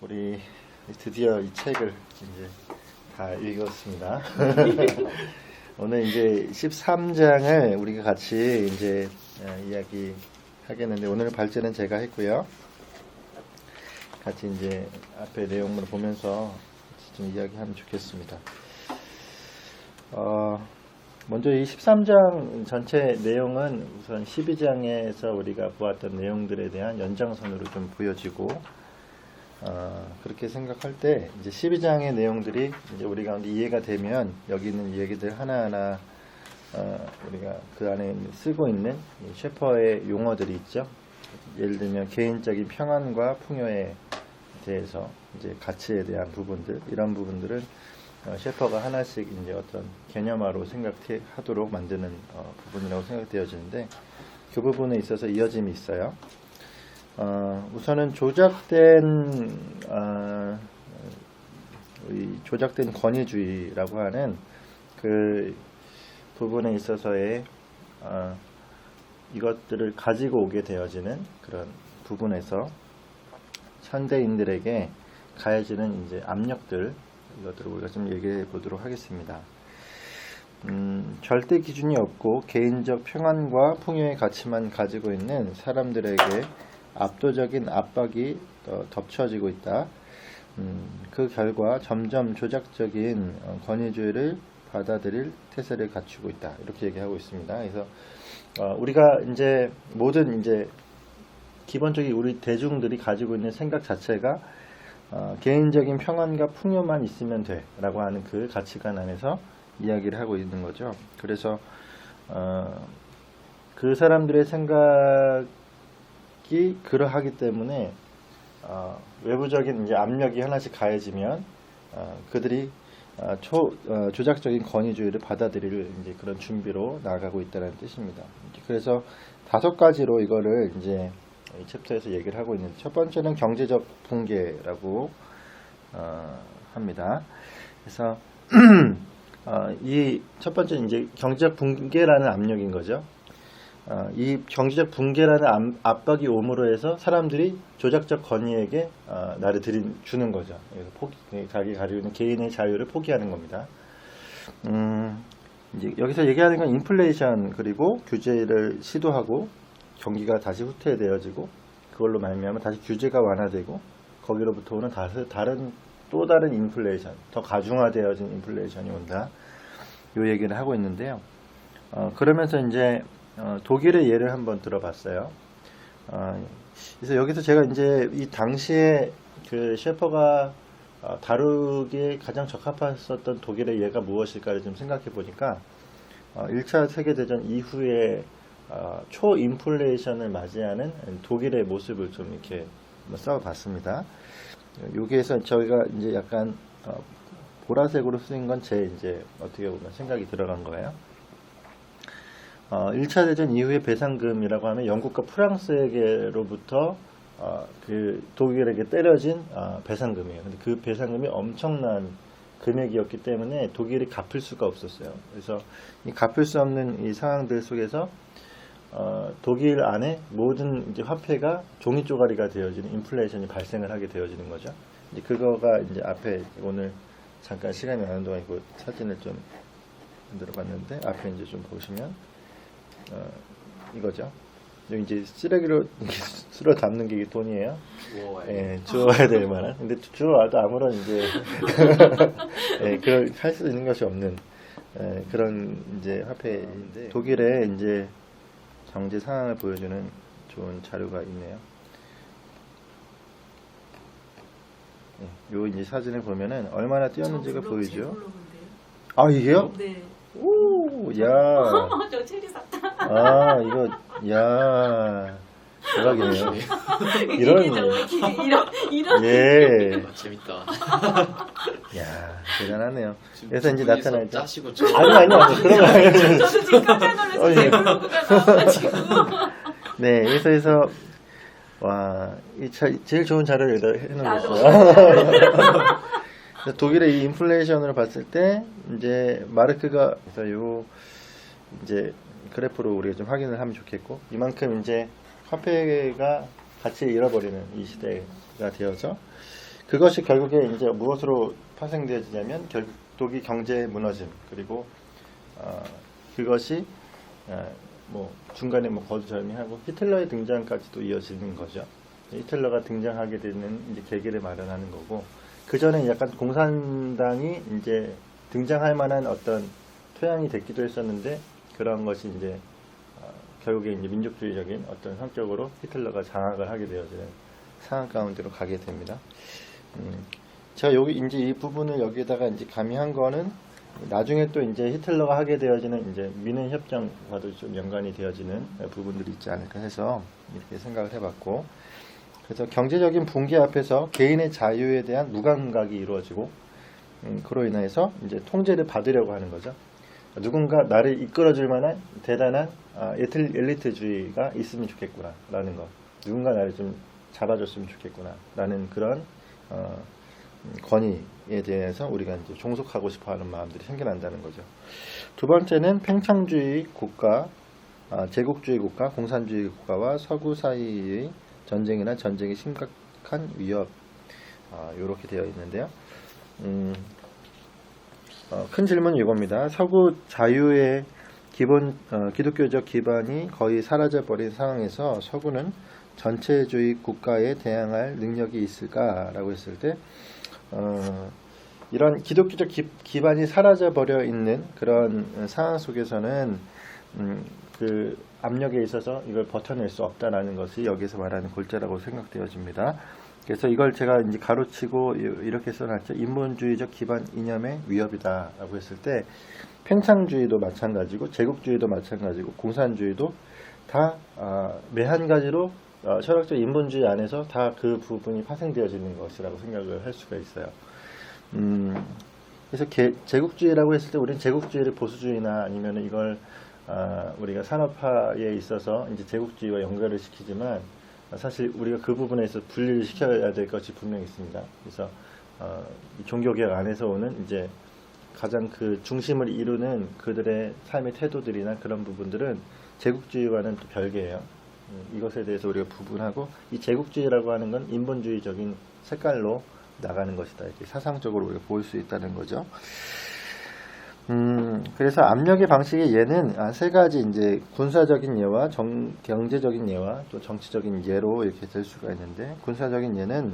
우리 드디어 이 책을 이제 다 읽었습니다. 오늘 이제 13장을 우리가 같이 이제 이야기 하겠는데, 오늘 발제는 제가 했고요. 같이 이제 앞에 내용을 보면서 좀 이야기하면 좋겠습니다. 먼저 이 13장 전체 내용은 우선 12장에서 우리가 보았던 내용들에 대한 연장선으로 좀 보여지고, 그렇게 생각할 때 이제 12장의 내용들이 이제 우리 가운데 이해가 되면 여기 있는 얘기들 하나하나 우리가 그 안에 쓰고 있는 셰퍼의 용어들이 있죠. 예를 들면 개인적인 평안과 풍요에 대해서 이제 가치에 대한 부분들, 이런 부분들은 셰퍼가 하나씩 이제 어떤 개념화로 생각하도록 만드는 부분이라고 생각되어지는데, 그 부분에 있어서 이어짐이 있어요. 우선은 조작된 권위주의라고 하는 그 부분에 있어서의 이것들을 가지고 오게 되어지는 그런 부분에서 현대인들에게 가해지는 이제 압력들, 이것들을 우리가 좀 얘기해 보도록 하겠습니다. 절대 기준이 없고 개인적 평안과 풍요의 가치만 가지고 있는 사람들에게 압도적인 압박이 덮쳐지고 있다. 그 결과 점점 조작적인 권위주의를 받아들일 태세를 갖추고 있다. 이렇게 얘기하고 있습니다. 그래서 우리가 이제 모든 이제 기본적인 우리 대중들이 가지고 있는 생각 자체가 개인적인 평안과 풍요만 있으면 돼라고 하는 그 가치관 안에서 이야기를 하고 있는 거죠. 그래서 그 사람들의 생각이 그러하기 때문에 외부적인 이제 압력이 하나씩 가해지면 그들이 조작적인 권위주의를 받아들일 이제 그런 준비로 나아가고 있다는 뜻입니다. 그래서 5가지로 이거를 이제 이 챕터에서 얘기를 하고 있는데, 첫 번째는 경제적 붕괴라고 합니다. 그래서 이 첫 번째는 이제 경제적 붕괴라는 압력인 거죠. 이 경제적 붕괴라는 압박이 오므로 해서 사람들이 조작적 권위에게 나를 주는 거죠. 자기 가지고 있는 개인의 자유를 포기하는 겁니다. 이제 여기서 얘기하는 건 인플레이션, 그리고 규제를 시도하고 경기가 다시 후퇴되어지고, 그걸로 말미암아 다시 규제가 완화되고, 거기로부터 오는 또 다른 인플레이션, 더 가중화되어진 인플레이션이 온다. 이 얘기를 하고 있는데요. 그러면서 이제 독일의 예를 한번 들어봤어요. 그래서 여기서 제가 이제 이 당시에 그 셰퍼가 다루기에 가장 적합했었던 독일의 예가 무엇일까를 좀 생각해 보니까 1차 세계대전 이후에 초인플레이션을 맞이하는 독일의 모습을 좀 이렇게 써봤습니다. 여기에서 저희가 이제 약간 보라색으로 쓰인 건 제 이제 어떻게 보면 생각이 들어간 거예요. 1차 대전 이후의 배상금이라고 하면 영국과 프랑스에게로부터 그 독일에게 때려진 배상금이에요. 근데 그 배상금이 엄청난 금액이었기 때문에 독일이 갚을 수가 없었어요. 그래서 이 갚을 수 없는 이 상황들 속에서 독일 안에 모든 이제 화폐가 종이 쪼가리가 되어지는 인플레이션이 발생을 하게 되어지는 거죠. 이제 그거가 이제 앞에 오늘 잠깐 시간이 나는 동안 그 사진을 좀 만들어 봤는데, 앞에 이제 좀 보시면 이거죠. 여기 이제 쓰레기로 쓸어 담는 게 돈이에요. 예, 주워야 될 만한. 근데 주워와도 아무런 이제 예, 그럴 할 수 있는 것이 없는 그런 이제 화폐인데, 독일의 이제 경제 상황을 보여주는 좋은 자료가 있네요. 요 이제 사진을 보면은 얼마나 뛰었는지가 보이죠. 아, 이게요? 네. 오, 야. 저 체리 샀다. 아, 이거, 야. 대박이네요. 이런. 예. 재밌다. 야, 대단하네요. 그래서 이제 나타나죠. 짜시고 아니. 그런 거 아니에요. 저도 지금 깜짝 놀랐어요. 블로그가 나와가지고. 네, 그래서 와, 제일 좋은 자료를 여기다 해놓으셨어요. 독일의 이 인플레이션으로 봤을 때 이제 마르크가, 그래서 요 이제 그래프로 우리가 좀 확인을 하면 좋겠고, 이만큼 이제 화폐가 가치를 잃어버리는 이 시대가 되어서, 그것이 결국에 이제 무엇으로 파생되어지냐면 독일 경제 무너짐, 그리고 그것이 뭐 중간에 뭐 거두절미하고 히틀러의 등장까지도 이어지는 거죠. 히틀러가 등장하게 되는 이제 계기를 마련하는 거고, 그 전에 약간 공산당이 이제 등장할 만한 어떤 토양이 됐기도 했었는데, 그런 것이 이제 결국에 이제 민족주의적인 어떤 성격으로 히틀러가 장악을 하게 되어지는 상황 가운데로 가게 됩니다. 제가 여기 이제 이 부분을 여기에다가 이제 가미한 거는 나중에 또 이제 히틀러가 하게 되어지는 이제 미넨 협정과도 좀 연관이 되어지는 부분들이 있지 않을까 해서 이렇게 생각을 해봤고, 그래서 경제적인 붕괴 앞에서 개인의 자유에 대한 무감각이 이루어지고, 그로 인해서 이제 통제를 받으려고 하는 거죠. 누군가 나를 이끌어줄 만한 대단한 엘리트주의가 있으면 좋겠구나 라는 것, 누군가 나를 좀 잡아줬으면 좋겠구나 라는 그런 권위에 대해서 우리가 이제 종속하고 싶어하는 마음들이 생겨난다는 거죠. 두 번째는 팽창주의 국가, 제국주의 국가, 공산주의 국가와 서구 사이의 전쟁이나 전쟁이 심각한 위협, 이렇게 되어 있는데요. 큰 질문은 이겁니다. 서구 자유의 기본 기독교적 기반이 거의 사라져버린 상황에서 서구는 전체주의 국가에 대항할 능력이 있을까라고 했을 때, 이런 기독교적 기반이 사라져버려 있는 그런 상황 속에서는 그 압력에 있어서 이걸 버텨낼 수 없다라는 것이 여기서 말하는 골자라고 생각되어집니다. 그래서 이걸 제가 이제 가로치고 이렇게 써놨죠. 인본주의적 기반 이념의 위협이다라고 했을 때, 팽창주의도 마찬가지고 제국주의도 마찬가지고 공산주의도 다 매 한 가지로 철학적 인본주의 안에서 다 그 부분이 파생되어지는 것이라고 생각을 할 수가 있어요. 그래서 제국주의라고 했을 때 우리는 제국주의를 보수주의나 아니면 이걸 우리가 산업화에 있어서 이제 제국주의와 연결을 시키지만, 사실 우리가 그 부분에서 분리를 시켜야 될 것이 분명히 있습니다. 그래서 종교개혁 안에서 오는 이제 가장 그 중심을 이루는 그들의 삶의 태도들이나 그런 부분들은 제국주의와는 또 별개예요. 이것에 대해서 우리가 구분하고, 이 제국주의라고 하는 건 인본주의적인 색깔로 나가는 것이다, 이렇게 사상적으로 우리가 볼 수 있다는 거죠. 그래서 압력의 방식의 예는 세 가지, 이제 군사적인 예와 경제적인 예와 또 정치적인 예로 이렇게 될 수가 있는데, 군사적인 예는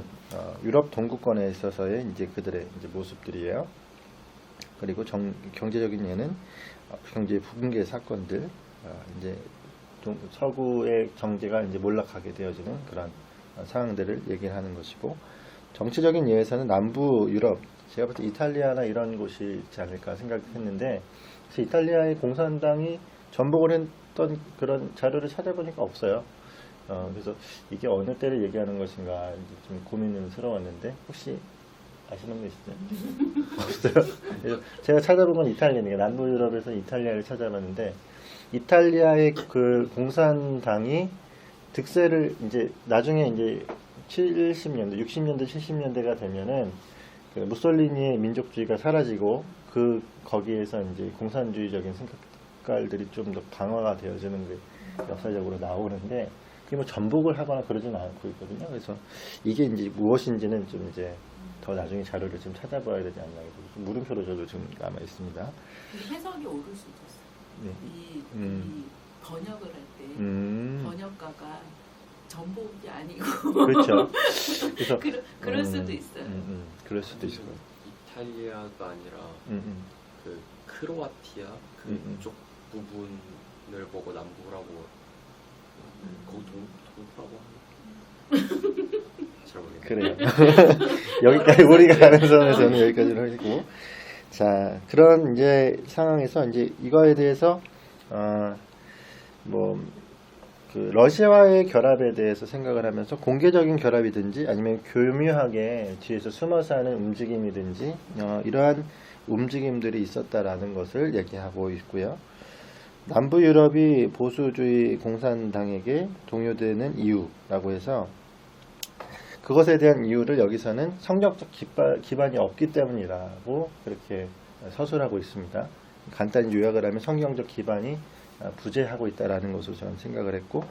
유럽 동구권에 있어서의 이제 그들의 이제 모습들이에요. 그리고 경제적인 예는 경제 붕괴 사건들, 이제 서구의 경제가 이제 몰락하게 되어지는 그런 상황들을 얘기하는 것이고, 정치적인 예에서는 남부 유럽, 제가 볼 때 이탈리아나 이런 곳이 있지 않을까 생각했는데, 그래서 이탈리아의 공산당이 전복을 했던 그런 자료를 찾아보니까 없어요. 그래서 이게 어느 때를 얘기하는 것인가 좀 고민스러웠는데, 혹시 아시는 분 있으세요? 없어요? 그래서 제가 찾아본 건 이탈리아니까 남부 유럽에서 이탈리아를 찾아봤는데, 이탈리아의 그 공산당이 득세를 이제 나중에 이제 70년대, 60년대, 70년대가 되면은 그 무솔리니의 민족주의가 사라지고 거기에서 이제 공산주의적인 색깔들이 좀 더 강화가 되어지는 게 역사적으로 나오는데, 그게 뭐 전복을 하거나 그러지는 않고 있거든요. 그래서 이게 이제 무엇인지는 좀 이제 더 나중에 자료를 좀 찾아봐야 되지 않나, 좀 물음표로 저도 지금 남아 있습니다. 해석이 오를 수도 있어요. 네. 이 번역을 할 때 번역가가 전복이 아니고 그렇죠. 그래서 그럴 수도 있어요. 그럴 수도 있을 거예요. 이탈리아가 아니라 그 크로아티아 그쪽 부분을 보고 남부라고, 거기 동부라고 하는 잘 모르겠네요. 그래요. 여기까지 우리가 가는 선에서는 여기까지로 하시고, 자, 그런 이제 상황에서 이제 이거에 대해서 그 러시아와의 결합에 대해서 생각을 하면서, 공개적인 결합이든지 아니면 교묘하게 뒤에서 숨어서 하는 움직임이든지 이러한 움직임들이 있었다라는 것을 얘기하고 있고요. 남부 유럽이 보수주의 공산당에게 동요되는 이유라고 해서, 그것에 대한 이유를 여기서는 성경적 기반이 없기 때문이라고 그렇게 서술하고 있습니다. 간단히 요약을 하면 성경적 기반이 부재하고 있다라는 것으로 저는 생각을 했고,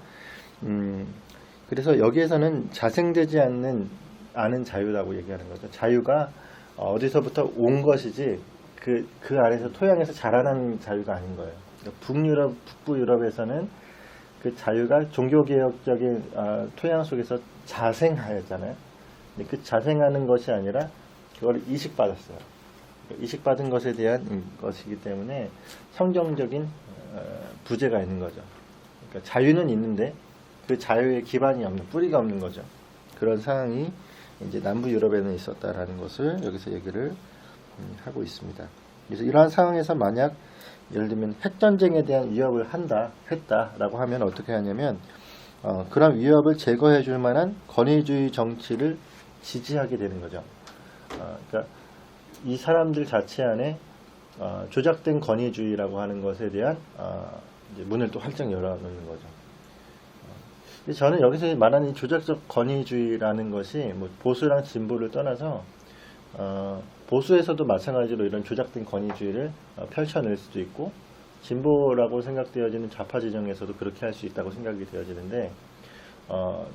그래서 여기에서는 자생되지 않는 아는 자유라고 얘기하는 거죠. 자유가 어디서부터 온 것이지 그 안에서 토양에서 자라난 자유가 아닌 거예요. 그러니까 북유럽, 북부 유럽에서는 그 자유가 종교개혁적인 토양 속에서 자생하였잖아요. 근데 그 자생하는 것이 아니라 그걸 이식받았어요. 이식받은 것에 대한 것이기 때문에 성경적인 부재가 있는 거죠. 그러니까 자유는 있는데 그 자유의 기반이 없는, 뿌리가 없는 거죠. 그런 상황이 이제 남부 유럽에는 있었다라는 것을 여기서 얘기를 하고 있습니다. 그래서 이러한 상황에서 만약 예를 들면 핵전쟁에 대한 위협을 했다라고 하면 어떻게 하냐면 그런 위협을 제거해 줄 만한 권위주의 정치를 지지하게 되는 거죠. 그러니까 이 사람들 자체 안에 조작된 권위주의라고 하는 것에 대한 이제 문을 또 활짝 열어놓는 거죠. 저는 여기서 말하는 이 조작적 권위주의라는 것이 뭐 보수랑 진보를 떠나서 보수에서도 마찬가지로 이런 조작된 권위주의를 펼쳐낼 수도 있고 진보라고 생각되어지는 좌파 진영에서도 그렇게 할 수 있다고 생각이 되어지는데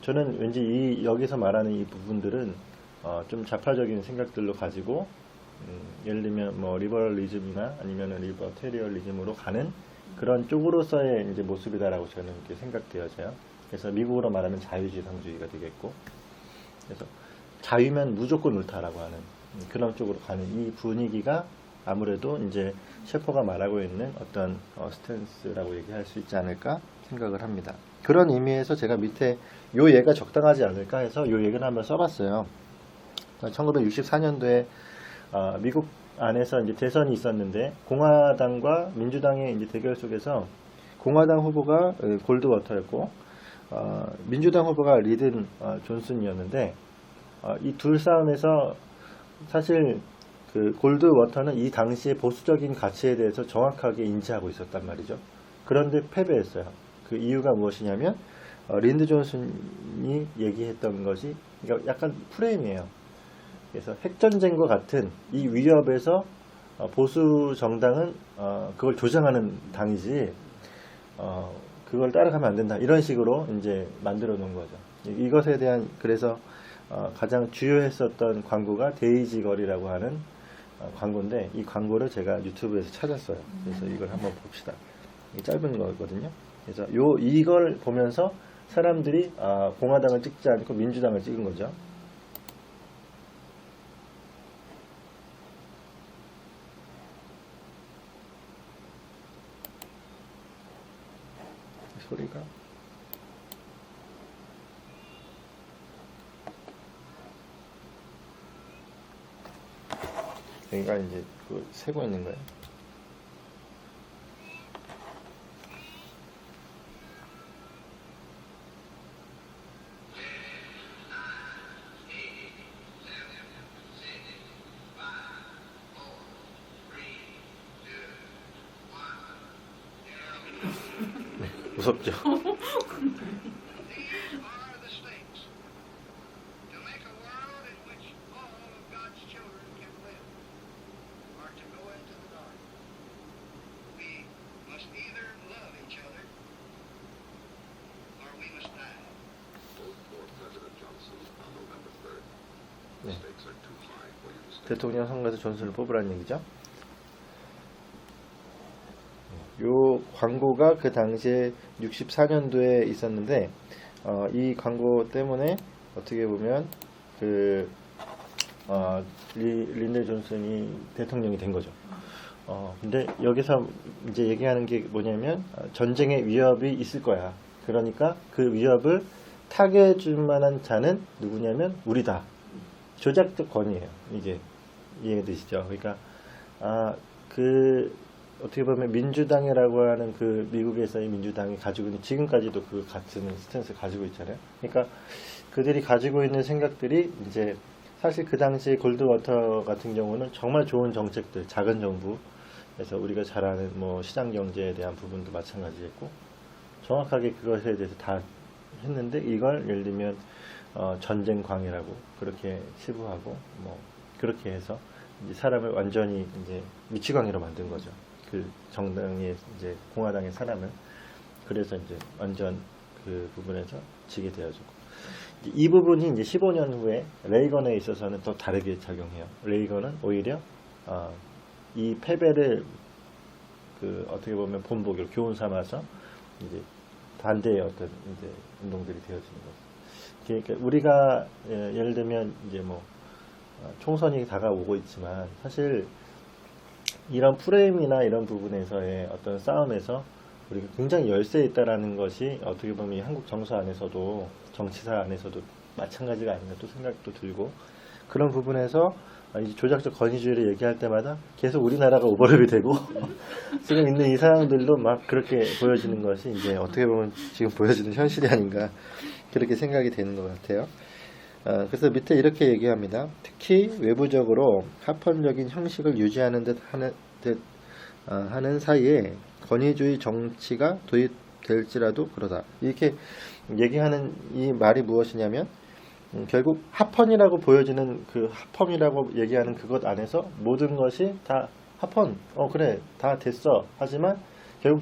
저는 왠지 여기서 말하는 이 부분들은 좀 좌파적인 생각들로 가지고 예를 들면 뭐 리버럴리즘이나 아니면 리버테리얼리즘으로 가는 그런 쪽으로서의 이제 모습이다라고 저는 이렇게 생각되어져요. 그래서 미국으로 말하면 자유지상주의가 되겠고, 그래서 자유면 무조건 옳다라고 하는 그런 쪽으로 가는 이 분위기가 아무래도 이제 셰퍼가 말하고 있는 어떤 스탠스라고 얘기할 수 있지 않을까 생각을 합니다. 그런 의미에서 제가 밑에 요 예가 적당하지 않을까 해서 요 얘기를 한번 써봤어요. 1964년도에 미국 안에서 이제 대선이 있었는데 공화당과 민주당의 이제 대결 속에서 공화당 후보가 골드워터였고 민주당 후보가 리든 존슨이었는데 이 둘 싸움에서 사실 그 골드워터는 이 당시의 보수적인 가치에 대해서 정확하게 인지하고 있었단 말이죠. 그런데 패배했어요. 그 이유가 무엇이냐면 린드 존슨이 얘기했던 것이 그러니까 약간 프레임이에요. 그래서 핵전쟁과 같은 이 위협에서 보수 정당은 그걸 조장하는 당이지 그걸 따라가면 안 된다. 이런 식으로 이제 만들어 놓은 거죠. 이것에 대한 그래서 가장 주요했었던 광고가 데이지 걸이라고 하는 광고인데 이 광고를 제가 유튜브에서 찾았어요. 그래서 이걸 한번 봅시다. 짧은 거거든요. 그래서 이걸 보면서 사람들이 공화당을 찍지 않고 민주당을 찍은 거죠. 소리가 여기가 이제 세고 있는 거예요. 무섭죠? 네. 대통령 선거에서 존슨을 뽑으라는 얘기죠. 요 광고가 그 당시에 64년도에 있었는데 이 광고 때문에 어떻게 보면 린드 존슨이 대통령이 된 거죠. 근데 여기서 이제 얘기하는 게 뭐냐면 전쟁의 위협이 있을 거야. 그러니까 그 위협을 타개해 줄 만한 자는 누구냐면 우리다. 조작적 권위예요. 이게 이해되시죠? 그러니까 어떻게 보면 민주당이라고 하는 그 미국에서의 민주당이 가지고 있는 지금까지도 그 같은 스탠스를 가지고 있잖아요. 그러니까 그들이 가지고 있는 생각들이 이제 사실 그 당시 골드워터 같은 경우는 정말 좋은 정책들, 작은 정부, 그래서 우리가 잘 아는 뭐 시장 경제에 대한 부분도 마찬가지였고 정확하게 그것에 대해서 다 했는데 이걸 예를 들면 전쟁 광이라고 그렇게 치부하고 뭐 그렇게 해서 이제 사람을 완전히 이제 미치광이로 만든 거죠. 그 정당의 이제 공화당의 사람을 그래서 이제 완전 그 부분에서 지게 되어지고 이 부분이 이제 15년 후에 레이건에 있어서는 더 다르게 작용해요. 레이건은 오히려 이 패배를 어떻게 보면 본보기로 교훈 삼아서 이제 반대의 어떤 이제 운동들이 되어지는 거죠. 그러니까 우리가 예를 들면 이제 뭐 총선이 다가오고 있지만 사실 이런 프레임이나 이런 부분에서의 어떤 싸움에서 우리가 굉장히 열세에 있다라는 것이 어떻게 보면 한국 정서 안에서도 정치사 안에서도 마찬가지가 아닌가 또 생각도 들고 그런 부분에서 이제 조작적 권위주의를 얘기할 때마다 계속 우리나라가 오버랩이 되고 지금 있는 이 상황들도 막 그렇게 보여지는 것이 이제 어떻게 보면 지금 보여지는 현실이 아닌가 그렇게 생각이 되는 것 같아요. 그래서 밑에 이렇게 얘기합니다. 특히 외부적으로 합헌적인 형식을 유지하는 듯 하는 사이에 권위주의 정치가 도입될지라도 그러다. 이렇게 얘기하는 이 말이 무엇이냐면 결국 합헌이라고 보여지는 그 합헌이라고 얘기하는 그것 안에서 모든 것이 다 합헌. 그래 다 됐어. 하지만 결국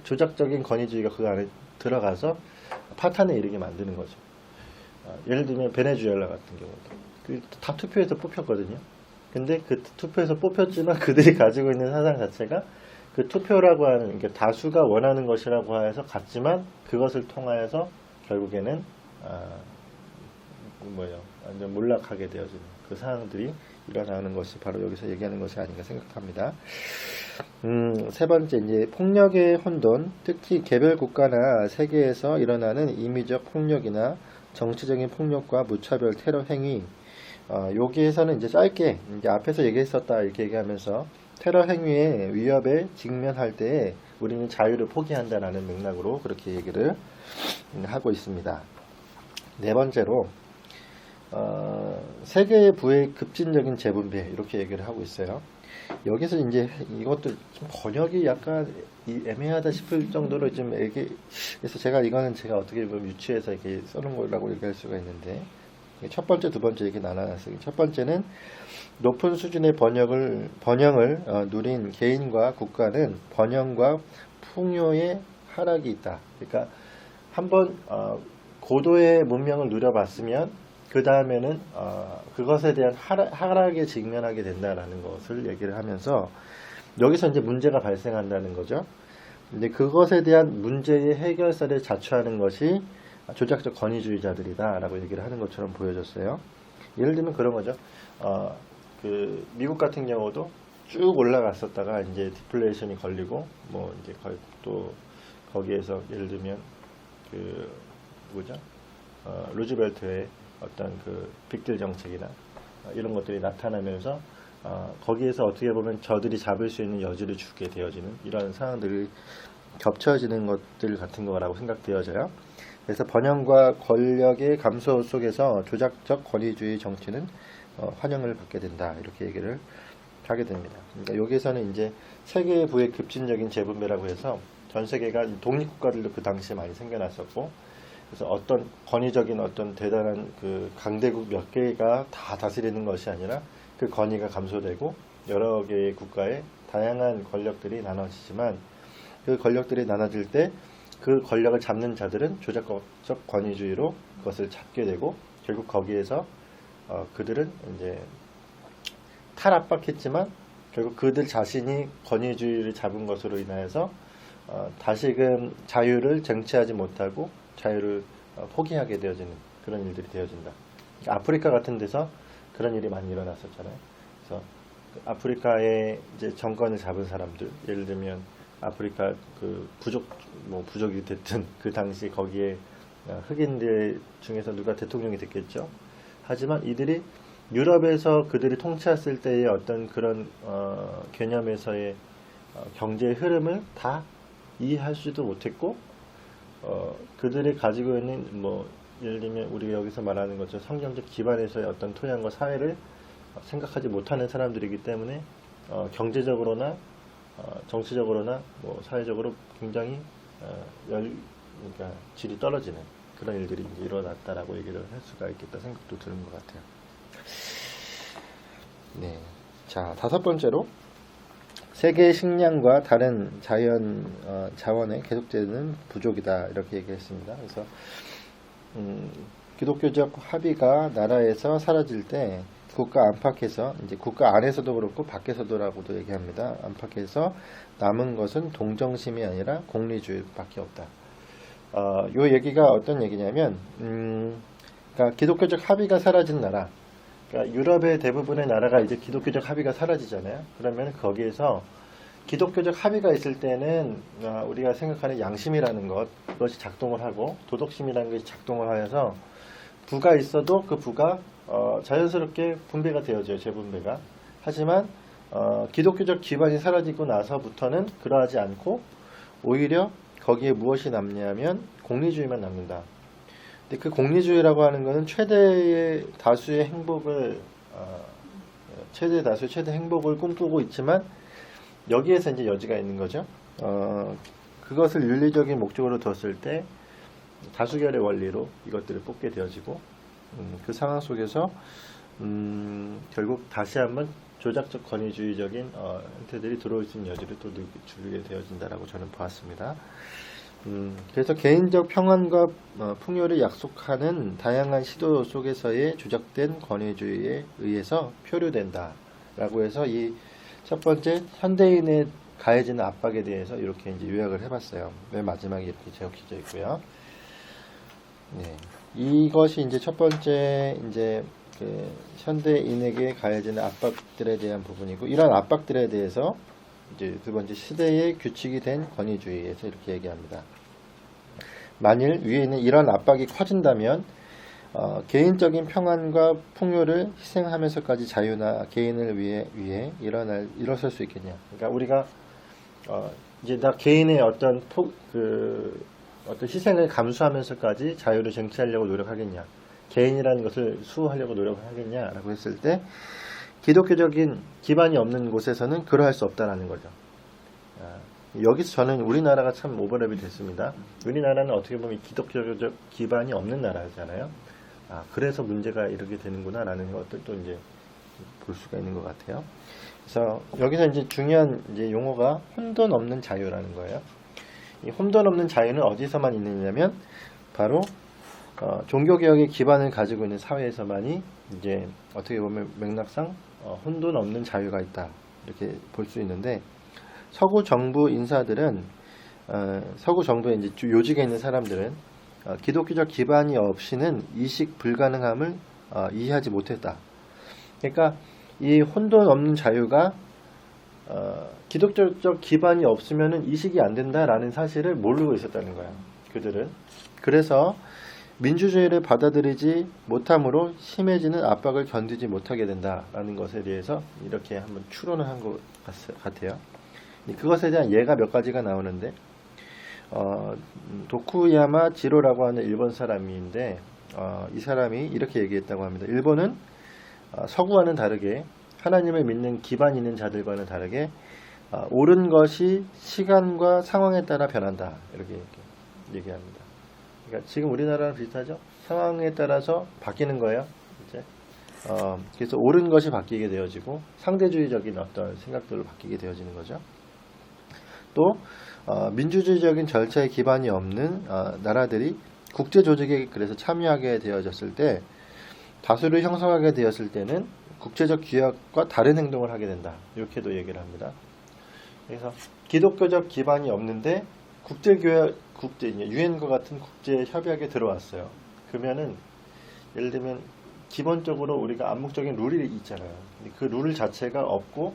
조작적인 권위주의가 그 안에 들어가서 파탄에 이르게 만드는 거죠. 예를 들면 베네수엘라 같은 경우도 다 투표에서 뽑혔거든요. 근데 그 투표에서 뽑혔지만 그들이 가지고 있는 사상 자체가 그 투표라고 하는 그러니까 다수가 원하는 것이라고 해서 갔지만 그것을 통하여서 결국에는 완전 몰락하게 되어지는 그 상황들이 일어나는 것이 바로 여기서 얘기하는 것이 아닌가 생각합니다. 세 번째 이제 폭력의 혼돈, 특히 개별 국가나 세계에서 일어나는 임의적 폭력이나 정치적인 폭력과 무차별 테러 행위. 여기에서는 이제 짧게 이제 앞에서 얘기했었다 이렇게 얘기하면서 테러 행위의 위협에 직면할 때에 우리는 자유를 포기한다라는 맥락으로 그렇게 얘기를 하고 있습니다. 네 번째로 세계의 부의 급진적인 재분배 이렇게 얘기를 하고 있어요. 여기서 이제 이것도 좀 번역이 약간 애매하다 싶을 정도로 좀 그래서 제가 어떻게 보면 유치해서 이렇게 써놓은 거라고 얘기할 수가 있는데 첫 번째, 두 번째 이렇게 나눠놨어요. 첫 번째는 높은 수준의 번영을 누린 개인과 국가는 번영과 풍요의 하락이 있다. 그러니까 한번 고도의 문명을 누려봤으면 그 다음에는 그것에 대한 하락에 직면하게 된다라는 것을 얘기를 하면서 여기서 이제 문제가 발생한다는 거죠. 근데 그것에 대한 문제의 해결사를 자처하는 것이 조작적 권위주의자들이다라고 얘기를 하는 것처럼 보여졌어요. 예를 들면 그런 거죠. 그 미국 같은 경우도 쭉 올라갔었다가 이제 디플레이션이 걸리고 뭐 이제 또 거기에서 예를 들면 그 누구죠? 루즈벨트의 어떤 그 빅딜 정책이나 이런 것들이 나타나면서 거기에서 어떻게 보면 저들이 잡을 수 있는 여지를 주게 되어지는 이런 상황들이 겹쳐지는 것들 같은 거라고 생각되어져요. 그래서 번영과 권력의 감소 속에서 조작적 권위주의 정치는 환영을 받게 된다 이렇게 얘기를 하게 됩니다. 그러니까 여기에서는 이제 세계의 부의 급진적인 재분배라고 해서 전 세계가 독립국가들도 그 당시에 많이 생겨났었고 그래서 어떤 권위적인 어떤 대단한 그 강대국 몇 개가 다 다스리는 것이 아니라 그 권위가 감소되고 여러 개의 국가의 다양한 권력들이 나눠지지만 그 권력들이 나눠질 때 그 권력을 잡는 자들은 조작적 권위주의로 그것을 잡게 되고 결국 거기에서 그들은 이제 탈압박했지만 결국 그들 자신이 권위주의를 잡은 것으로 인하여서 다시금 자유를 쟁취하지 못하고 자유를 포기하게 되어지는 그런 일들이 되어진다. 아프리카 같은 데서 그런 일이 많이 일어났었잖아요. 그래서 아프리카의 이제 정권을 잡은 사람들, 예를 들면 아프리카 그 부족이 됐든 그 당시 거기에 흑인들 중에서 누가 대통령이 됐겠죠. 하지만 이들이 유럽에서 그들이 통치했을 때의 어떤 그런 개념에서의 경제의 흐름을 다 이해할 수도 못했고 그들이 가지고 있는 뭐 예를 들면 우리가 여기서 말하는 것처럼 성경적 기반에서의 어떤 토양과 사회를 생각하지 못하는 사람들이기 때문에 경제적으로나 정치적으로나 뭐 사회적으로 굉장히 그러니까 질이 떨어지는 그런 일들이 이제 일어났다라고 얘기를 할 수가 있겠다 생각도 드는 것 같아요. 네, 자 다섯 번째로 세계의 식량과 다른 자원 자원의 계속되는 부족이다 이렇게 얘기했습니다. 그래서 기독교적 합의가 나라에서 사라질 때 국가 안팎에서 이제 국가 안에서도 그렇고 밖에서도라고도 얘기합니다. 안팎에서 남은 것은 동정심이 아니라 공리주의밖에 없다. 요 얘기가 어떤 얘기냐면 그러니까 기독교적 합의가 사라진 나라, 그러니까 유럽의 대부분의 나라가 이제 기독교적 합의가 사라지잖아요. 그러면 거기에서 기독교적 합의가 있을 때는 우리가 생각하는 양심이라는 그것이 작동을 하고 도덕심이라는 것이 작동을 하여서 부가 있어도 그 부가 자연스럽게 분배가 되어져요. 재분배가. 하지만 기독교적 기반이 사라지고 나서부터는 그러하지 않고 오히려 거기에 무엇이 남냐면 공리주의만 남는다. 근데 그 공리주의라고 하는 것은 최대 다수의 행복을 최대 행복을 꿈꾸고 있지만 여기에서 이제 여지가 있는 거죠. 그것을 윤리적인 목적으로 뒀을 때 다수결의 원리로 이것들을 뽑게 되어지고 그 상황 속에서 결국 다시 한번 조작적 권위주의적인 형태들이 들어올 수 있는 여지를 또 주게 되어진다라고 저는 보았습니다. 그래서 개인적 평안과 풍요를 약속하는 다양한 시도 속에서의 조작된 권위주의에 의해서 표류된다라고 해서 이 첫 번째 현대인에 가해지는 압박에 대해서 이렇게 이제 요약을 해봤어요. 맨 마지막에 이렇게 제목해져 있고요. 네, 이것이 이제 첫 번째 이제 그 현대인에게 가해지는 압박들에 대한 부분이고, 이런 압박들에 대해서 이제 두 번째 시대의 규칙이 된 권위주의에서 이렇게 얘기합니다. 만일 위에 있는 이런 압박이 커진다면 개인적인 평안과 풍요를 희생하면서까지 자유나 개인을 위해 일어설 수 있겠냐? 그러니까 우리가 이제 나 개인의 어떤 어떤 희생을 감수하면서까지 자유를 쟁취하려고 노력하겠냐? 개인이라는 것을 수호하려고 노력을 하겠냐라고 했을 때 기독교적인 기반이 없는 곳에서는 그러할 수 없다라는 거죠. 여기서 저는 우리나라가 참 오버랩이 됐습니다. 우리나라는 어떻게 보면 기독교적 기반이 없는 나라잖아요. 그래서 문제가 이렇게 되는구나 라는 것들도 이제 볼 수가 있는 것 같아요. 그래서 여기서 이제 중요한 이제 용어가 혼돈 없는 자유라는 거예요. 이 혼돈 없는 자유는 어디서만 있느냐면 바로 종교개혁의 기반을 가지고 있는 사회에서만이 이제 어떻게 보면 맥락상 혼돈 없는 자유가 있다 이렇게 볼 수 있는데, 서구 정부 인사들은 서구 정부에 이제 요직에 있는 사람들은 기독교적 기반이 없이는 이식 불가능함을 이해하지 못했다. 그러니까 이 혼돈 없는 자유가 기독교적 기반이 없으면은 이식이 안 된다라는 사실을 모르고 있었다는 거야. 그들은. 그래서 민주주의를 받아들이지 못함으로 심해지는 압박을 견디지 못하게 된다라는 것에 대해서 이렇게 한번 추론을 한 것 같아요. 그것에 대한 예가 몇 가지가 나오는데, 도쿠야마 지로라고 하는 일본 사람인데 이 사람이 이렇게 얘기했다고 합니다. 일본은 서구와는 다르게 하나님을 믿는 기반 있는 자들과는 다르게 옳은 것이 시간과 상황에 따라 변한다 이렇게 얘기합니다. 그러니까 지금 우리나라랑 비슷하죠? 상황에 따라서 바뀌는 거예요. 이제 그래서 옳은 것이 바뀌게 되어지고 상대주의적인 어떤 생각들로 바뀌게 되어지는 거죠. 또 민주주의적인 절차에 기반이 없는 나라들이 국제조직에 그래서 참여하게 되어졌을 때, 다수를 형성하게 되었을 때는 국제적 규약과 다른 행동을 하게 된다 이렇게도 얘기를 합니다. 그래서 기독교적 기반이 없는데 유엔과 같은 국제 협약에 들어왔어요. 그러면은 예를 들면 기본적으로 우리가 암묵적인 룰이 있잖아요. 그 룰 자체가 없고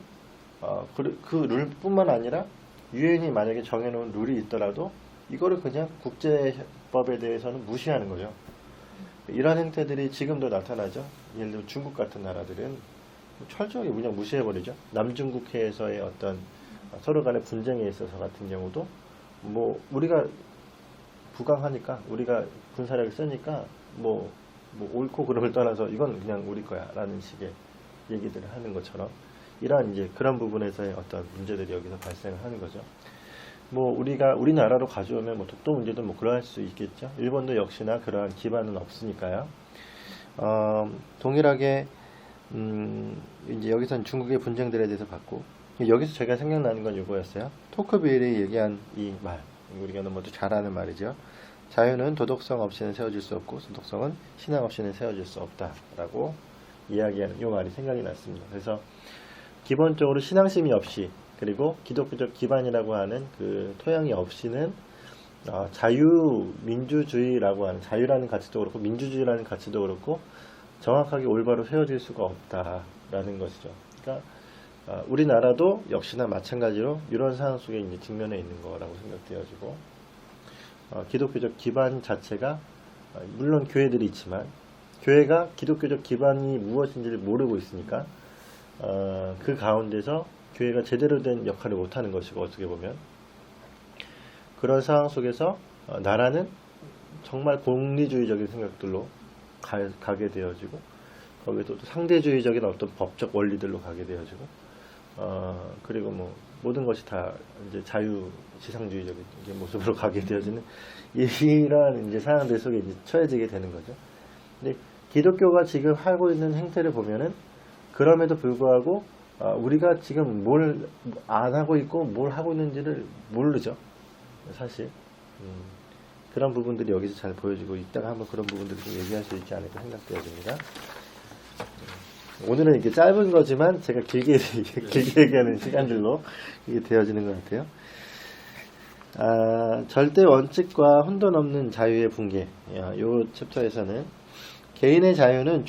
그 룰뿐만 아니라 유엔이 만약에 정해놓은 룰이 있더라도 이거를 그냥 국제법에 대해서는 무시하는 거죠. 이런 행태들이 지금도 나타나죠. 예를 들면 중국 같은 나라들은 철저하게 그냥 무시해버리죠. 남중국해에서의 어떤 서로 간의 분쟁에 있어서 같은 경우도 뭐 우리가 부강하니까 우리가 군사력을 쓰니까 뭐 옳고 그름을 떠나서 이건 그냥 우리 거야 라는 식의 얘기들을 하는 것처럼 이러한 이제 그런 부분에서의 어떤 문제들이 여기서 발생을 하는 거죠. 뭐 우리나라로 가져오면 뭐 독도 문제도 뭐 그러할 수 있겠죠. 일본도 역시나 그러한 기반은 없으니까요. 동일하게 이제 여기서는 중국의 분쟁들에 대해서 봤고, 여기서 제가 생각나는 건 이거였어요. 토크빌이 얘기한 이 말, 우리가 너무 잘 아는 말이죠. 자유는 도덕성 없이는 세워질 수 없고 도덕성은 신앙 없이는 세워질 수 없다라고 이야기하는 이 말이 생각이 났습니다. 그래서 기본적으로 신앙심이 없이 그리고 기독교적 기반이라고 하는 그 토양이 없이는 자유민주주의라고 하는 자유라는 가치도 그렇고 민주주의라는 가치도 그렇고 정확하게 올바로 세워질 수가 없다라는 것이죠. 그러니까 우리나라도 역시나 마찬가지로 이런 상황 속에 이제 직면해 있는 거라고 생각되어지고 기독교적 기반 자체가 물론 교회들이 있지만 교회가 기독교적 기반이 무엇인지를 모르고 있으니까 그 가운데서 교회가 제대로 된 역할을 못하는 것이고 어떻게 보면 그런 상황 속에서 나라는 정말 공리주의적인 생각들로 가게 되어지고 거기서 또 상대주의적인 어떤 법적 원리들로 가게 되어지고 그리고 뭐 모든 것이 다 이제 자유지상주의적인 모습으로 가게 되어지는 이러한 이제 상황들 속에 이제 처해지게 되는 거죠. 근데 기독교가 지금 하고 있는 행태를 보면은 그럼에도 불구하고 우리가 지금 뭘 안 하고 있고 뭘 하고 있는지를 모르죠. 사실 그런 부분들이 여기서 잘 보여지고 이따가 한번 그런 부분들을 좀 얘기할 수 있지 않을까 생각되어집니다. 오늘은 이렇게 짧은 거지만 제가 길게 얘기하는 시간들로 이게 되어지는 것 같아요. 절대 원칙과 혼돈 없는 자유의 붕괴. 이 챕터에서는 개인의 자유는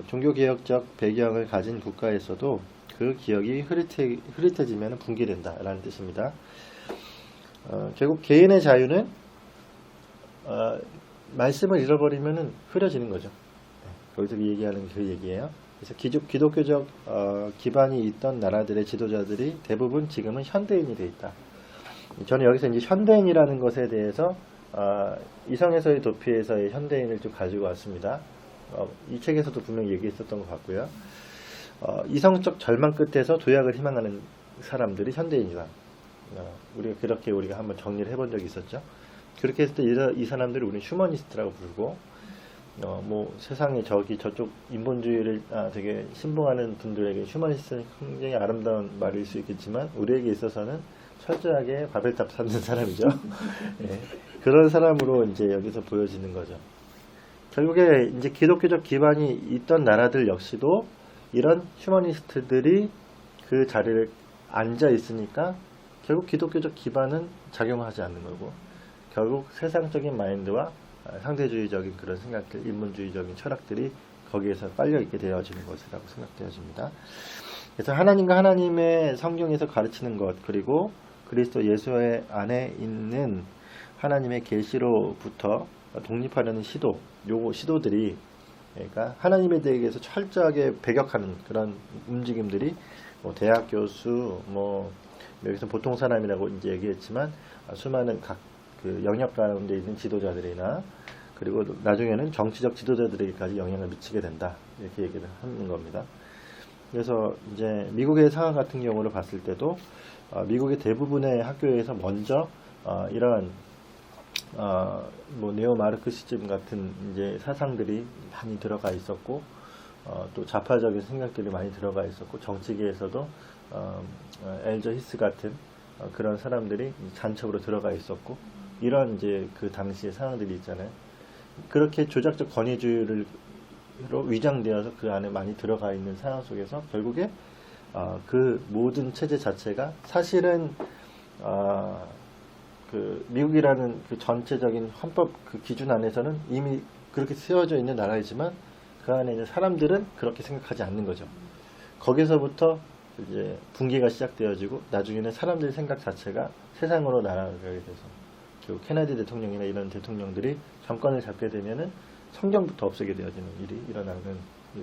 종교개혁적 배경을 가진 국가에서도 그 기억이 흐릿해지면 붕괴된다라는 뜻입니다. 결국 개인의 자유는 말씀을 잃어버리면 흐려지는 거죠. 여기서 얘기하는 그 얘기예요. 그래서 기독교적 기반이 있던 나라들의 지도자들이 대부분 지금은 현대인이 돼 있다. 저는 여기서 이제 현대인이라는 것에 대해서 이성에서의 도피에서의 현대인을 좀 가지고 왔습니다. 이 책에서도 분명히 얘기했었던 것 같고요. 이성적 절망 끝에서 도약을 희망하는 사람들이 현대인이다. 우리가 한번 정리를 해본 적이 있었죠. 그렇게 했을 때 이 사람들을 우리는 휴머니스트라고 부르고 뭐 세상에 저쪽 인본주의를 되게 신봉하는 분들에게 휴머니스트는 굉장히 아름다운 말일 수 있겠지만 우리에게 있어서는 철저하게 바벨탑 쌓는 사람이죠. 네. 그런 사람으로 이제 여기서 보여지는 거죠. 결국에 이제 기독교적 기반이 있던 나라들 역시도 이런 휴머니스트들이 그 자리를 앉아 있으니까 결국 기독교적 기반은 작용하지 않는 거고 결국 세상적인 마인드와 상대주의적인 그런 생각들, 인문주의적인 철학들이 거기에서 빨려 있게 되어지는 것이라고 생각되어집니다. 그래서 하나님과 하나님의 성경에서 가르치는 것 그리고 그리스도 예수의 안에 있는 하나님의 계시로부터 독립하려는 시도들이 그러니까 하나님에 대해서 철저하게 배격하는 그런 움직임들이 뭐 대학 교수, 뭐 여기서 보통 사람이라고 이제 얘기했지만 수많은 각 그 영역 가운데 있는 지도자들이나 그리고 나중에는 정치적 지도자들에게까지 영향을 미치게 된다 이렇게 얘기를 하는 겁니다. 그래서 이제 미국의 상황 같은 경우를 봤을 때도 미국의 대부분의 학교에서 먼저 이러한 뭐 네오 마르크시즘 같은 이제 사상들이 많이 들어가 있었고 또 좌파적인 생각들이 많이 들어가 있었고 정치계에서도 엘저 히스 같은 그런 사람들이 잔척으로 들어가 있었고 이런 이제 그 당시의 상황들이 있잖아요. 그렇게 조작적 권위주의로 위장되어서 그 안에 많이 들어가 있는 상황 속에서 결국에 그 모든 체제 자체가 사실은 그 미국이라는 그 전체적인 헌법 그 기준 안에서는 이미 그렇게 세워져 있는 나라이지만 그 안에 있는 사람들은 그렇게 생각하지 않는 거죠. 거기서부터 이제 붕괴가 시작되어지고 나중에는 사람들의 생각 자체가 세상으로 날아가게 돼서 결국 케네디 대통령이나 이런 대통령들이 정권을 잡게 되면은 성경부터 없애게 되어지는 일이 일어나는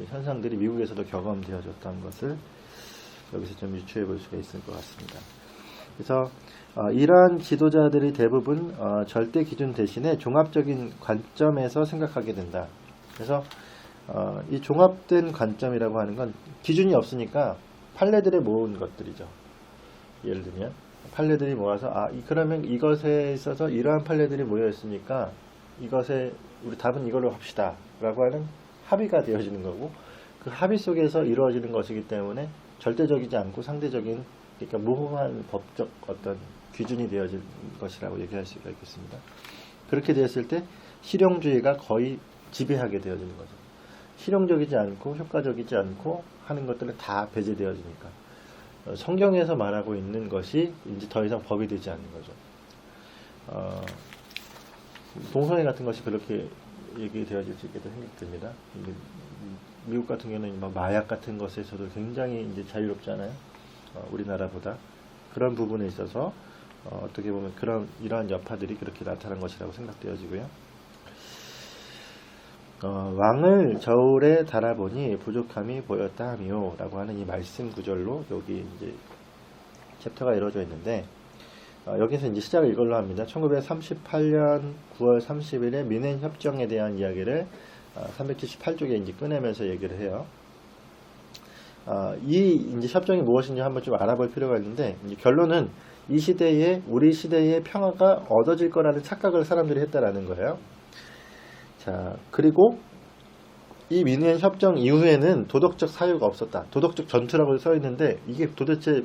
현상들이 미국에서도 경험되어졌다는 것을 여기서 좀 유추해 볼 수가 있을 것 같습니다. 그래서 이러한 지도자들이 대부분 절대 기준 대신에 종합적인 관점에서 생각하게 된다. 그래서 이 종합된 관점이라고 하는 건 기준이 없으니까 판례들에 모은 것들이죠. 예를 들면 판례들이 모아서 그러면 이것에 있어서 이러한 판례들이 모여 있으니까 이것에 우리 답은 이걸로 합시다 라고 하는 합의가 되어지는 거고 그 합의 속에서 이루어지는 것이기 때문에 절대적이지 않고 상대적인 그러니까 모호한 법적 어떤 기준이 되어질 것이라고 얘기할 수가 있겠습니다. 그렇게 되었을 때 실용주의가 거의 지배하게 되어지는 거죠. 실용적이지 않고 효과적이지 않고 하는 것들은 다 배제되어지니까 성경에서 말하고 있는 것이 이제 더 이상 법이 되지 않는 거죠. 동성애 같은 것이 그렇게 얘기되어질 수 있게도 생각됩니다. 미국 같은 경우는 마약 같은 것에서도 굉장히 이제 자유롭잖아요. 우리나라보다 그런 부분에 있어서 어떻게 보면 이러한 여파들이 그렇게 나타난 것이라고 생각되어지고요. 왕을 저울에 달아보니 부족함이 보였다 하미요 라고 하는 이 말씀 구절로 여기 이제 챕터가 이루어져 있는데 여기서 이제 시작을 이걸로 합니다. 1938년 9월 30일에 미넨 협정에 대한 이야기를 378쪽에 이제 꺼내면서 얘기를 해요. 이 이제 협정이 무엇인지 한번 좀 알아볼 필요가 있는데 이제 결론은 이 시대에 우리 시대의 평화가 얻어질 거라는 착각을 사람들이 했다라는 거예요. 자, 그리고 이 미넨 협정 이후에는 도덕적 사유가 없었다. 도덕적 전투라고 써 있는데 이게 도대체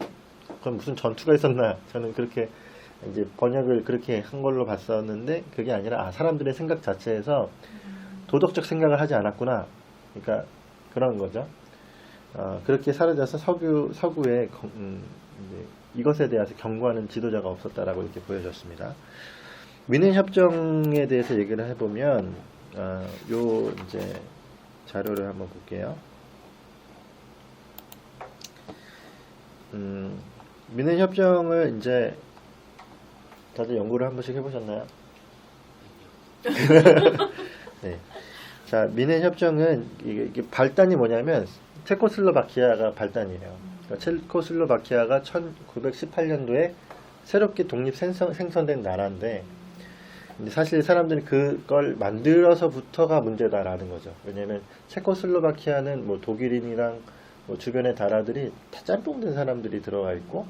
그럼 무슨 전투가 있었나? 저는 그렇게 이제 번역을 그렇게 한 걸로 봤었는데 그게 아니라 사람들의 생각 자체에서 도덕적 생각을 하지 않았구나. 그러니까 그런 거죠. 그렇게 사라져서 서구에 이제 이것에 대해서 경고하는 지도자가 없었다라고 이렇게 보여졌습니다. 미넨 협정에 대해서 얘기를 해보면 요 이제 자료를 한번 볼게요. 미넨 협정을 이제 다들 연구를 한 번씩 해보셨나요? 네. 자, 미넨 협정은 이게 발단이 뭐냐면 체코슬로바키아가 발단이에요. 그러니까 체코슬로바키아가 1918년도에 새롭게 독립 생성된 나라인데 사실 사람들이 그걸 만들어서부터가 문제다라는 거죠. 왜냐하면 체코슬로바키아는 뭐 독일인이랑 뭐 주변의 나라들이 다 짬뽕된 사람들이 들어가 있고